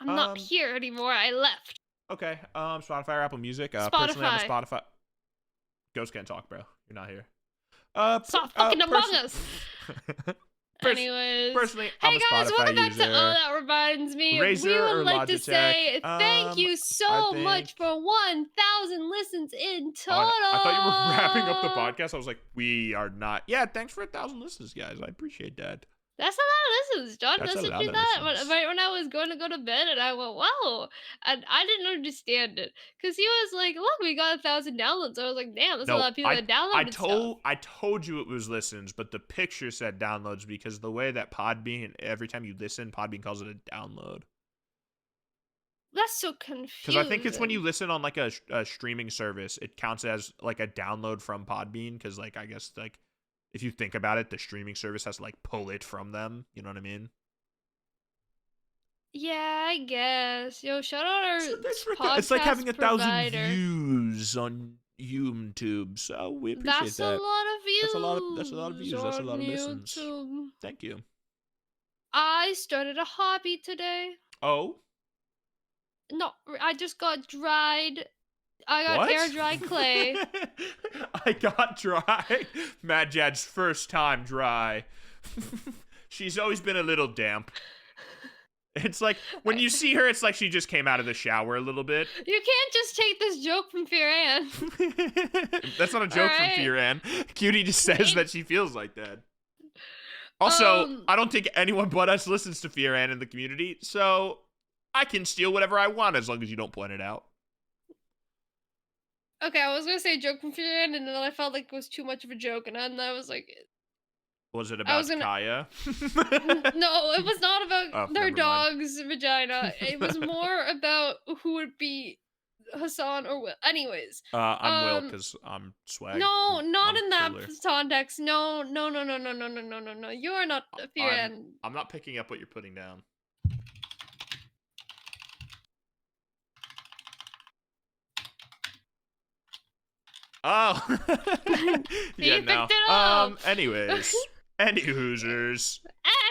I'm not here anymore. I left. Okay. Spotify or Apple Music. Personally, I'm a Spotify. Spotify. Ghost can't talk, bro. You're not here. Stop fucking Among Us. Anyways, personally, hey I'm a guys, Spotify welcome back user. to Oh That Reminds Me. Razor We or would like to Logitech? say thank you so I much think- for 1,000 listens in total. I thought you were wrapping up the podcast. I was like, we are not. Yeah, thanks for 1,000 listens, guys. I appreciate that. That's a lot of listens, John. That's a Listen lot to of that listens. right when I was going to go to bed, and I went, "Wow!" And I didn't understand it because he was like, "Look, we got 1,000 downloads." I was like, "Damn, that's a lot of people that downloaded stuff." I told you it was listens, but the picture said downloads because the way that Podbean, every time you listen, Podbean calls it a download. That's so confusing. Because I think it's when you listen on like a streaming service, it counts as like a download from Podbean. Because like I guess like if you think about it, the streaming service has to like pull it from them. You know what I mean? Yeah, I guess. Yo, shout out our podcast It's like having 1,000 provider. views on YouTube. So we appreciate That's that. a lot of views. That's a lot of views. That's a lot of on listens. YouTube. Thank you. I started a hobby today. Oh. No, I just got dried. I got air dried clay. I got dry. Mad Jad's first time dry. She's always been a little damp. It's like when you see her, it's like she just came out of the shower a little bit. You can't just take this joke from Fear Ann. That's not a joke from Fear Ann. Cutie just says that she feels like that. Also, I don't think anyone but us listens to Fear Ann in the community, so I can steal whatever I want as long as you don't point it out. Okay, I was gonna say a joke from Fear Ann, and then I felt like it was too much of a joke, and then I was like, was it about Kaya? No, it was not about their never mind. dog's vagina. It was more about who would be Hassan or Will. Anyways. I'm Will because I'm swag. No, not I'm in that cooler. context. No. You are not Fear Ann. I'm not picking up what you're putting down. Oh. You picked it up. Anyways. Any Hoosers.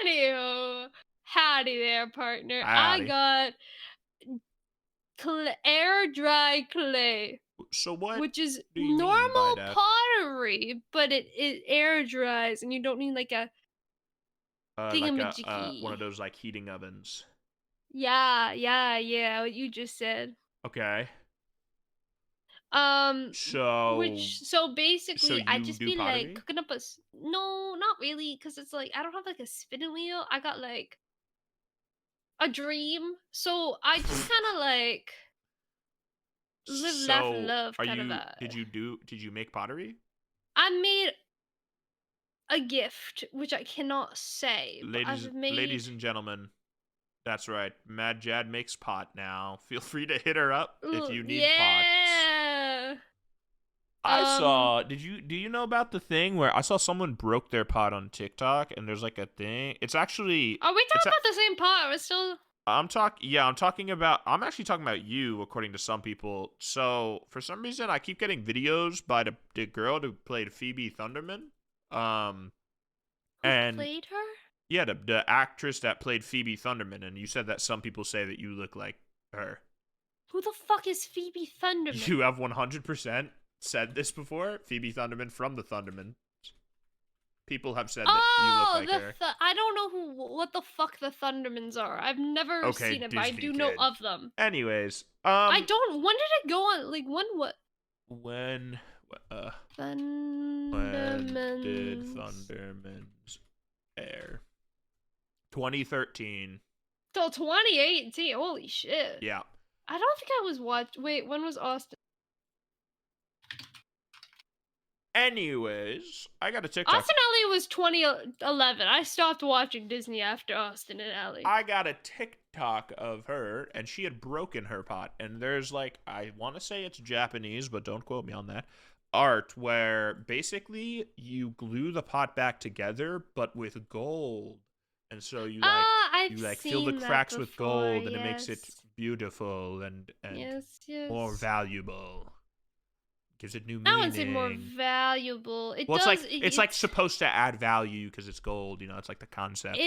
Anywho. Howdy there, partner. Howdy. I got air dry clay. So what? Which is do you mean normal by that? pottery, but it air dries, and you don't need like a like one of those like heating ovens. Yeah, what you just said. Okay. So basically, I just be pottery? like cooking up no, not really, because it's like I don't have like a spinning wheel. I got like a dream, so I just kind of like live, laugh, and love kind of that. Did you make pottery? I made a gift, which I cannot say. Ladies and gentlemen, that's right. Mad Jad makes pot now. Feel free to hit her up if you need pots. I saw. Do you know about the thing where I saw someone broke their pot on TikTok and there's like a thing? It's actually. Are we talking about the same pot? We're still. I'm actually talking about you, according to some people. So for some reason, I keep getting videos by the girl who played Phoebe Thunderman. Who played her? Yeah, the actress that played Phoebe Thunderman, and you said that some people say that you look like her. Who the fuck is Phoebe Thunderman? You have 100% said this before. Phoebe Thunderman from the Thunderman. People have said that you look like her. I don't know what the fuck the Thundermans are. I've never seen it, but I do know of them. Anyways, I don't. When did it go on? Like when? What? When Thundermans. did Thundermans air? 2013. Till 2018. Holy shit. Yeah. I don't think I was Wait, when was Austin? Anyways, I got a TikTok. Austin Alley was 2011. I stopped watching Disney after Austin and Alley. I got a TikTok of her, and she had broken her pot. And there's like, I want to say it's Japanese, but don't quote me on that, art where basically you glue the pot back together, but with gold. And so you fill the cracks with gold, and it makes it beautiful and more valuable. gives it new I meaning. wouldn't say more valuable. It Well, does. it's like supposed to add value because it's gold. You know, it's like the concept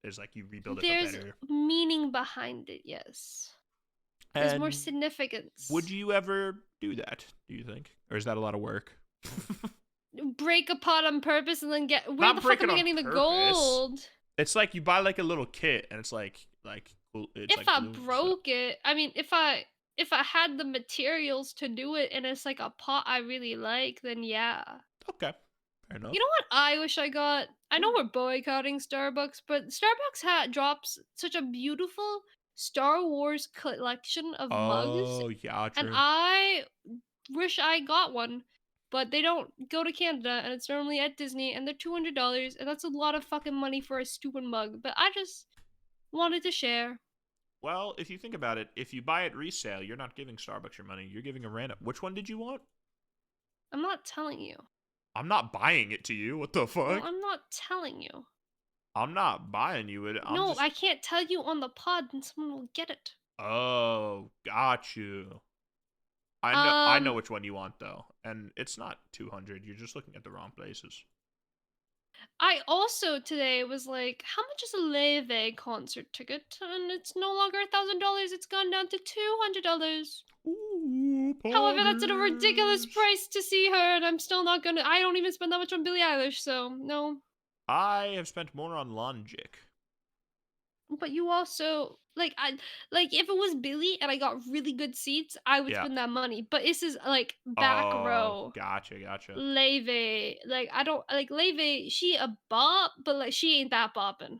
is like you rebuild it for there's better. meaning behind it. Yes. There's more And significance. would you ever do that? Do you think, or is that a lot of work? break a pot on purpose and then get where Not the fuck break am it I on getting the purpose. gold? It's like you buy like a little kit, and it's like it's If like I glue and stuff. broke it, I mean, if I had the materials to do it and it's like a pot I really like, then yeah. Okay, fair enough. You know what I wish I got? I know we're boycotting Starbucks, but Starbucks drops such a beautiful Star Wars collection of mugs, Oh yeah, and true. I wish I got one. But they don't go to Canada, and it's normally at Disney, and they're $200, and that's a lot of fucking money for a stupid mug. But I just wanted to share. Well, if you think about it, if you buy it resale, you're not giving Starbucks your money. You're giving a random. Which one did you want? I'm not telling you. I'm not buying it to you. What the fuck? No, I'm not telling you. I'm not buying you it. I'm No, just... I can't tell you on the pod, and someone will get it. Oh, got you. I know which one you want though, and it's not 200. You're just looking at the wrong places. I also today was like, how much is a Leve concert ticket? And it's no longer $1,000. It's gone down to $200. Ooh, However, that's at a ridiculous parties. price to see her, and I'm still not gonna. I don't even spend that much on Billie Eilish, so no. I have spent more on Logic. But you also like if it was Billy and I got really good seats, I would Yeah. spend that money. But this is like back row. Gotcha. Leve, like I don't like Leve. She a bop, but like she ain't that bopping.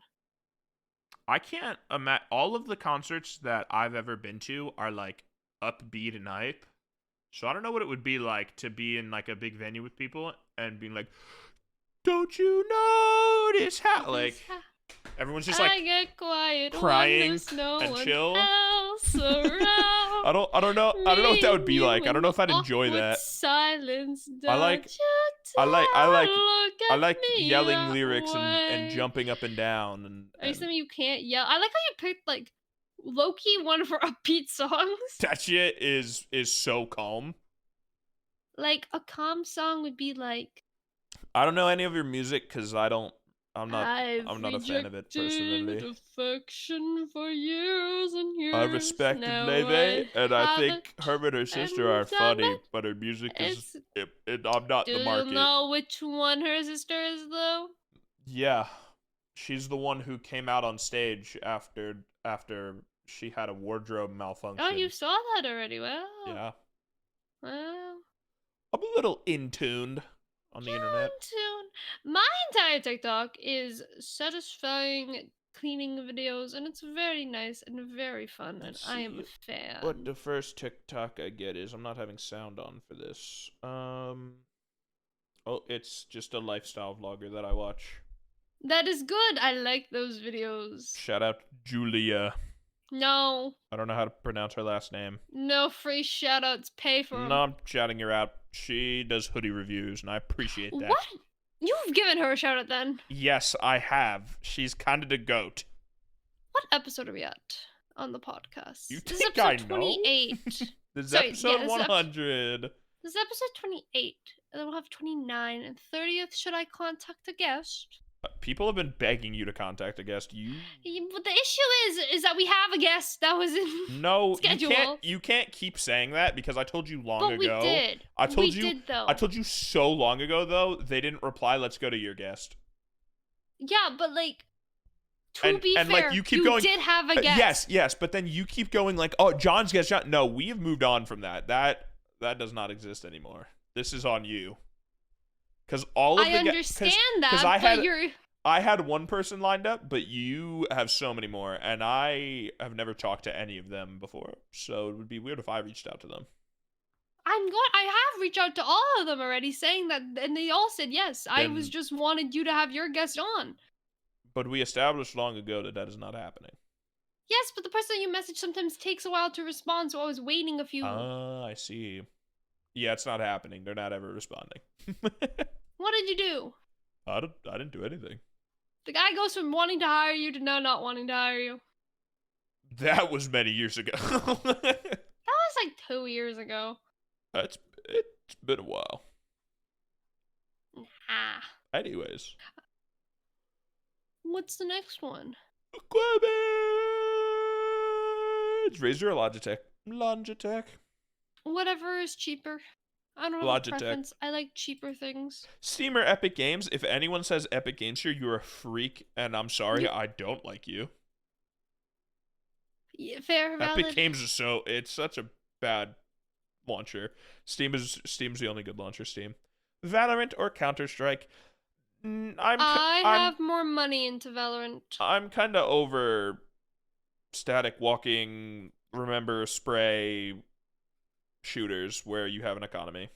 I can't imagine. All of the concerts that I've ever been to are like upbeat and hype. So I don't know what it would be like to be in like a big venue with people and being like, "Don't you notice how?" Like everyone's just like I get quiet crying when there's no and one chill. else around. I don't know what that would be Me like. I don't know if I'd enjoy awkward that. Silence. I like- don't you I look like at me yelling that lyrics and way. jumping up and down Are you and something you can't yell? I like how you picked like low-key one for upbeat songs. that shit is so calm. Like a calm song would be like I don't know any of your music because I'm not I've a fan of it personally. rejected affection for years and years. I respected now Leve, and I think haven't her and her sister are done funny, it. but her music is It's- I'm not Do the you market. know which one her sister is though? Yeah, she's the one who came out on stage after she had a wardrobe malfunction. Oh, you saw that already. Well, Yeah, well. I'm a little in tuned on the internet. Tune. My entire TikTok is satisfying cleaning videos, and it's very nice and very fun, and Let's I am a see fan. What the first TikTok I get is I'm not having sound on for this. Oh, it's just a lifestyle vlogger that I watch. That is good. I like those videos. Shout out Julia. No, I don't know how to pronounce her last name. no free shoutouts. Pay for them. No, I'm shouting her out. She does hoodie reviews, and I appreciate that. What? You've given her a shout out then. Yes, I have. She's kind of the goat. What episode are we at on the podcast? You This is think I episode know? 28. This is Sorry, episode yeah, this is 100. This is episode 28, and then we'll have 29 and 30th. Should I contact a guest? People have been begging you to contact a guest. But the issue is that we have a guest that was in No, schedule. you can't keep saying that because I told you long But ago. we did. I told we you did, though. I told you so long ago though. They didn't reply. Let's go to your guest. Yeah, but like to And- be and, like, fair, you keep going- did have a guest. Yes, but then you keep going like, "Oh, John's guest." No, we have moved on from that. That does not exist anymore. This is on you. Because all of I the understand that, 'cause I but had- you're I had one person lined up, but you have so many more, and I have never talked to any of them before. So it would be weird if I reached out to them. I have reached out to all of them already saying that, and they all said yes. I was Then- just wanted you to have your guest on. But we established long ago that is not happening. Yes, but the person you message sometimes takes a while to respond, so I was waiting a few. I see. Yeah, it's not happening. They're not ever responding. What did you do? I didn't do anything. The guy goes from wanting to hire you to now not wanting to hire you. That was many years ago. That was like 2 years ago. It's been a while. Ah. Anyways. What's the next one? Equipment! Razer or Logitech? Logitech. Whatever is cheaper. I don't have Logitech. a preference. I like cheaper things. Steam or Epic Games? If anyone says Epic Games here, you're a freak, and I'm sorry, I don't like you. Yeah, fair, valid. Epic Games is it's such a bad launcher. Steam's the only good launcher. Steam. Valorant or Counter-Strike? I have more money into Valorant. I'm kind of over static walking, remember spray shooters where you have an economy.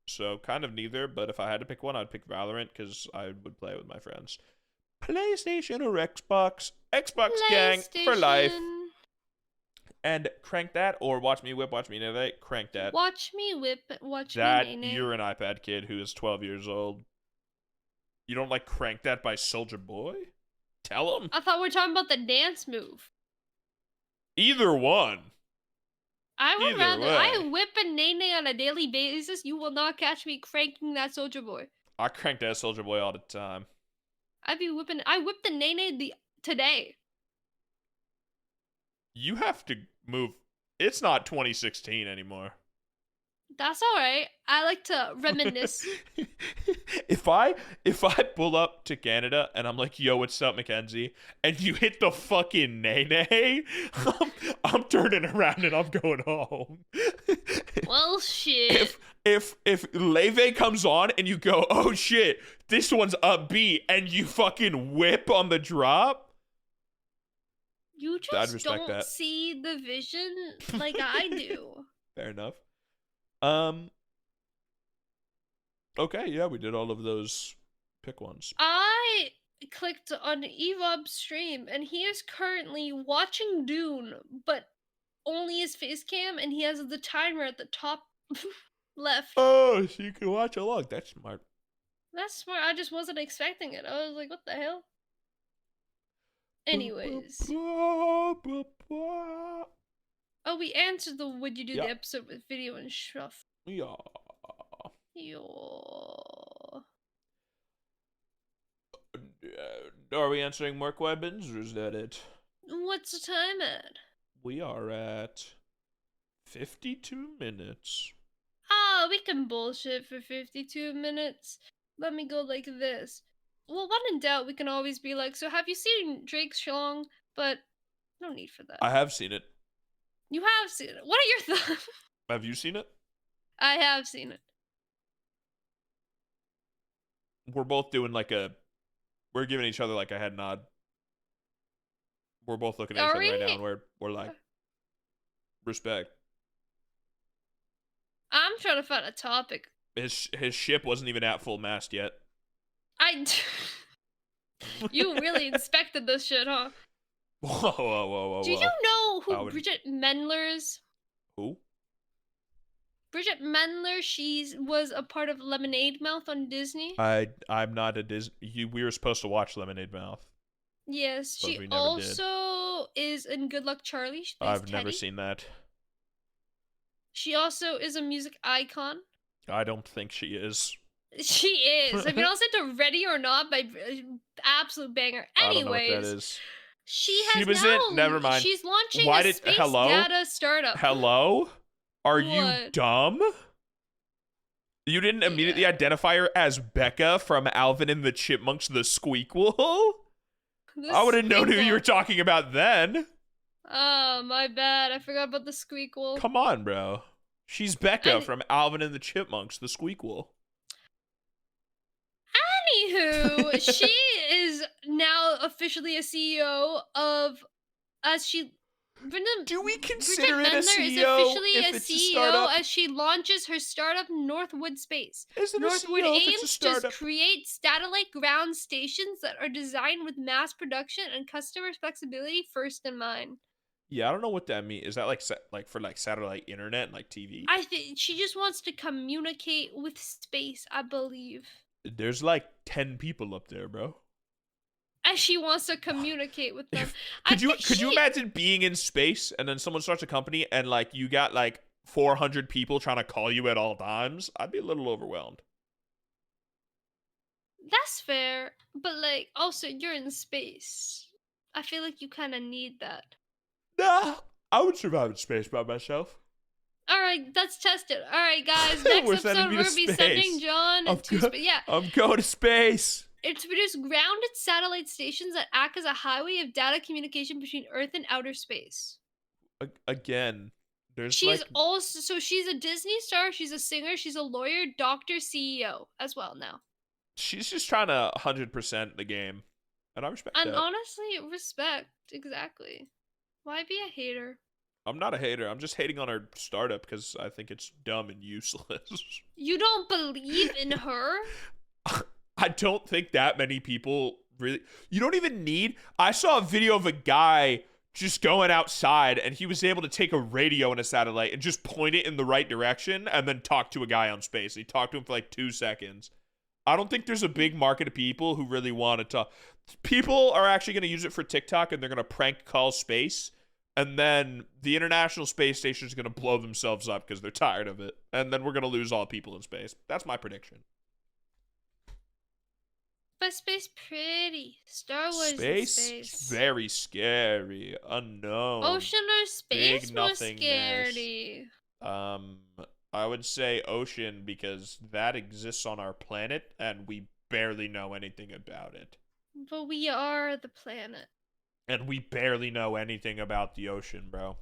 So kind of neither, but if I had to pick one, I'd pick Valorant because I would play it with my friends. PlayStation or Xbox? Xbox gang for life. And crank that or watch me whip, watch me nay. Crank that. Watch me whip, watch that, me nay. You're an iPad kid who is 12 years old. You don't like Crank That by Soulja Boy? Tell him. I thought we were talking about the dance move. Either one. I would Either rather. way. I whip a nay on a daily basis. You will not catch me cranking that Soulja Boy. I crank that Soulja Boy all the time. I whipped the nay today. You have to move. It's not 2016 anymore. That's all right. I like to reminisce. If I pull up to Canada and I'm like, yo, what's up, Mckenzie? And you hit the fucking nay, I'm turning around and I'm going home. Well, shit. If Leve comes on and you go, oh shit, this one's upbeat, and you fucking whip on the drop. You just don't see the vision like I do. Fair enough. Okay, yeah, we did all of those pick ones. I clicked on Evob's stream, and he is currently watching Dune, but only his face cam, and he has the timer at the top left. Oh, so you can watch along. That's smart. That's smart. I just wasn't expecting it. I was like, what the hell? Anyways. Oh, we answered the would you do the episode with video and stuff. Yeah. Are we answering more questions, or is that it? What's the time at? We are at 52 minutes. Oh, we can bullshit for 52 minutes. Let me go like this. Well, when in doubt, we can always be like, so have you seen Drake's Shlong? But no need for that. I have seen it. You have seen it. What are your thoughts? Have you seen it? I have seen it. We're both doing we're giving each other like a head nod. We're both looking at each other right now, and we're like, respect. I'm trying to find a topic. His ship wasn't even at full mast yet. You really inspected this shit, huh? Whoa. Do you know who Bridget Mendler is? Who? Bridget Mendler, she was a part of Lemonade Mouth on Disney. I'm not a Disney. We were supposed to watch Lemonade Mouth. Yes, she also is in Good Luck Charlie. I've never seen that. She also is a music icon. I don't think she is. She is. Have you not listened to Ready or Not by absolute banger? Anyways, I don't know what that is. She was in. Never mind. She's launching a space data startup. Hello? Are you dumb? You didn't immediately identify her as Becca from Alvin and the Chipmunks, the Squeakquel? I would have known who you were talking about then. Oh, my bad. I forgot about the Squeakquel. Come on, bro. She's Becca from Alvin and the Chipmunks, the Squeakquel. Anywho, she is now officially a CEO of, do we consider Bridget it a Mendler CEO is officially if a it's CEO as she launches her startup Northwood Space. Northwood aims to create satellite ground stations that are designed with mass production and customer flexibility first in mind. Yeah, I don't know what that means. Is that for satellite internet and like TV? I think she just wants to communicate with space, I believe. There's like 10 people up there, bro. And she wants to communicate with them. Could you imagine being in space and then someone starts a company and like you got like 400 people trying to call you at all times, I'd be a little overwhelmed. That's fair, but like also you're in space. I feel like you kind of need that. Nah, I would survive in space by myself. All right, let's test it. All right, guys. Next We're episode, sending me we're to gonna be space. sending John to space. Yeah, I'm going to space. it's produced grounded satellite stations that act as a highway of data communication between Earth and outer space. Again, there's She's like also she's a Disney star. She's a singer. She's a lawyer, doctor, CEO as well now. she's just trying to 100% the game, and I respect And that. honestly, respect exactly. Why be a hater? I'm not a hater. I'm just hating on her startup because I think it's dumb and useless. You don't believe in her? I don't think that many people really. You don't even need. I saw a video of a guy just going outside and he was able to take a radio and a satellite and just point it in the right direction and then talk to a guy on space. He talked to him for like 2 seconds. I don't think there's a big market of people who really want to talk. People are actually going to use it for TikTok and they're going to prank call space. And then the International Space Station is going to blow themselves up because they're tired of it. And then we're going to lose all people in space. That's my prediction. But space pretty. Star Wars Space? in space. Very scary. Unknown. Ocean or space? Big More nothingness. scary. I would say ocean because that exists on our planet and we barely know anything about it. But we are the planet. And we barely know anything about the ocean, bro.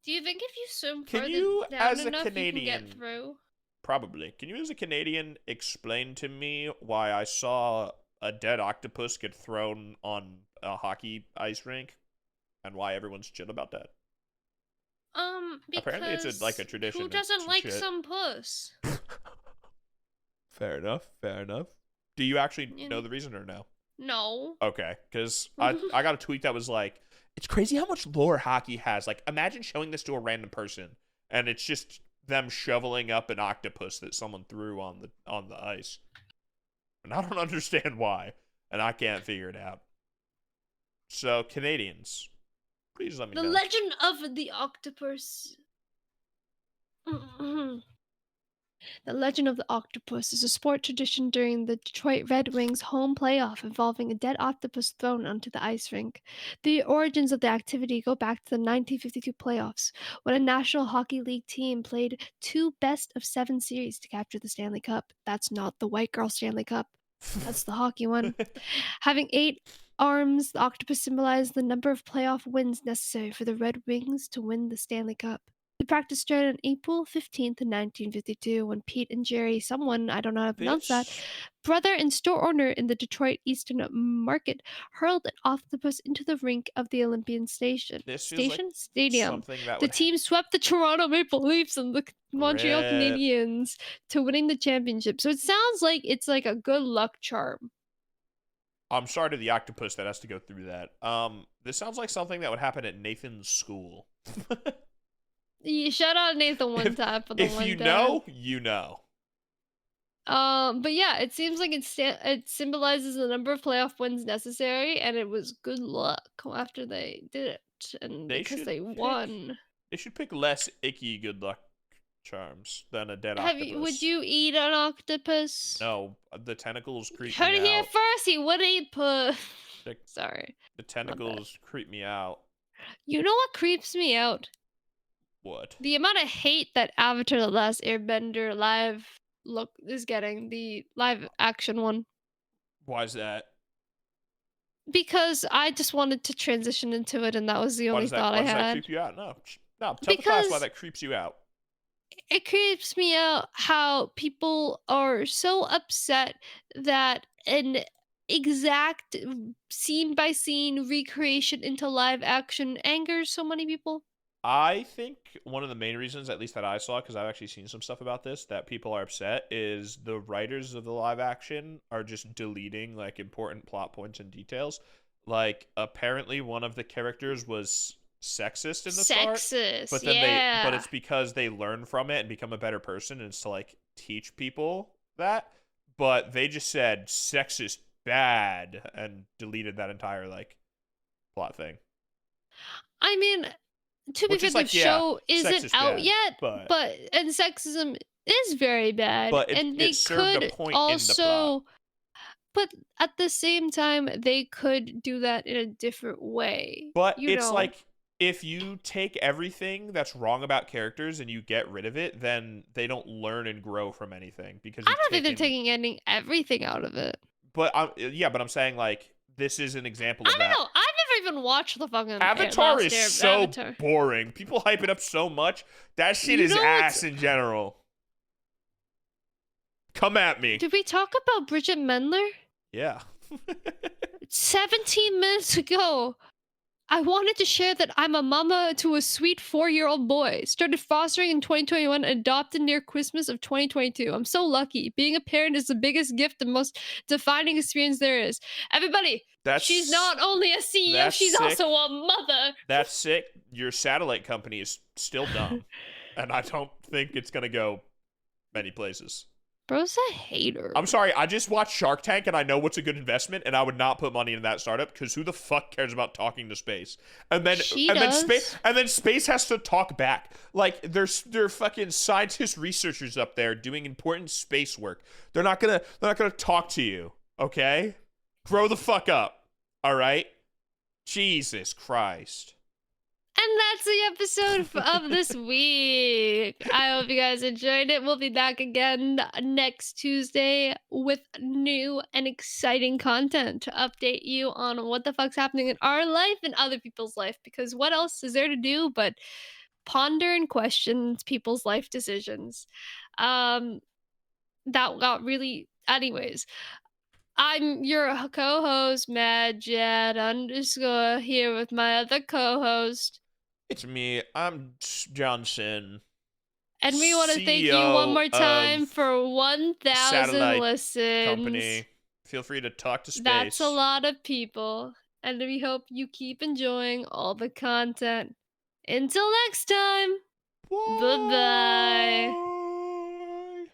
Do you think if you swim Can further you, down as a enough, you can Canadian- get through? Probably. Can you, as a Canadian, explain to me why I saw a dead octopus get thrown on a hockey ice rink and why everyone's chill about that? Because Apparently it's like a tradition. who It's doesn't some like shit. some puss? Fair enough. Fair enough. Do you actually You know know- the reason or no? No. Okay, because I got a tweet that was like, it's crazy how much lore hockey has. Like, imagine showing this to a random person, and it's just them shoveling up an octopus that someone threw on the ice. And I don't understand why, and I can't figure it out. So, Canadians, please let me The know. Legend of the Octopus. The Legend of the Octopus is a sport tradition during the Detroit Red Wings home playoff involving a dead octopus thrown onto the ice rink. The origins of the activity go back to the 1952 playoffs, when a National Hockey League team played 2 best-of-7 series to capture the Stanley Cup. That's not the white girl Stanley Cup. That's the hockey one. Having 8 arms, the octopus symbolized the number of playoff wins necessary for the Red Wings to win the Stanley Cup. The practice started on April 15th, 1952, when Pete and Jerry, someone, I don't know how to pronounce that, brother and store owner in the Detroit Eastern Market, hurled an octopus into the rink of the Olympian Station. This feels like Stadium. something that The would team swept the Toronto Maple Leafs and the Montreal Rip. Canadiens to winning the championship. So it sounds like it's like a good luck charm. I'm sorry to the octopus that has to go through that. This sounds like something that would happen at Nathan's school. You shout out Nathan one time for the If one you time. know, you know. But yeah, it seems like it symbolizes the number of playoff wins necessary, and it was good luck after they did it, and They because should they pick won. They should pick less icky good luck charms than a dead Have octopus. you? Would you eat an octopus? No, the tentacles creep Heard me it here out. first. He would eat puss. The- Sorry. The tentacles creep me out. You know what creeps me out? What? The amount of hate that Avatar: The Last Airbender live look is getting, the live action one. Why is that? Because I just wanted to transition into it, and that was the Why only does that, thought why I does that had. creep you out? No. No, tell the class why Because- that creeps you out. It creeps me out how people are so upset that an exact scene by scene recreation into live action angers so many people. I think one of the main reasons, at least that I saw, because I've actually seen some stuff about this, that people are upset is the writers of the live action are just deleting like important plot points and details. Like apparently one of the characters was sexist in the start, Sexist, but then yeah. but it's because they learn from it and become a better person, and it's to like teach people that. But they just said sexist bad and deleted that entire like plot thing. I mean, to be Which fair, is the like, yeah, show sex isn't is out bad, yet, but and sexism is very bad, but and it they served a could point in the plot. also, but at the same time, they could do that in a different way. But You it's know, like if you take everything that's wrong about characters and you get rid of it, then they don't learn and grow from anything because I you've don't think they're taken. taking everything out of it. But yeah, but I'm saying like this is an example I of that. don't know. I've never even watched the fucking Avatar last is Air so Avatar. boring. People hype it up so much. That shit You is know ass in general. Come at me. Did we talk about Bridget Mendler? Yeah. 17 minutes ago. I wanted to share that I'm a mama to a sweet 4-year-old boy. Started fostering in 2021, adopted near Christmas of 2022. I'm so lucky. Being a parent is the biggest gift, the most defining experience there is. Everybody, she's not only a CEO, that's she's sick. also a mother. That's sick. Your satellite company is still dumb. And I don't think it's going to go many places. Bro's a hater. I'm sorry, I just watched Shark Tank and I know what's a good investment, and I would not put money in that startup because who the fuck cares about talking to space? And then space has to talk back. Like there are fucking scientists, researchers up there doing important space work. They're not gonna talk to you. Okay, grow the fuck up. All right, Jesus Christ. And that's the episode of this week. I hope you guys enjoyed it. We'll be back again next Tuesday with new and exciting content to update you on what the fuck's happening in our life and other people's life. Because what else is there to do but ponder and question people's life decisions? That got really... Anyways, I'm your co-host, MadJad_, here with my other co-host. It's me. I'm Johnson. And we want to thank you one more time for 1,000 listens. Company. Feel free to talk to space. That's a lot of people. And we hope you keep enjoying all the content. Until next time. Bye-bye.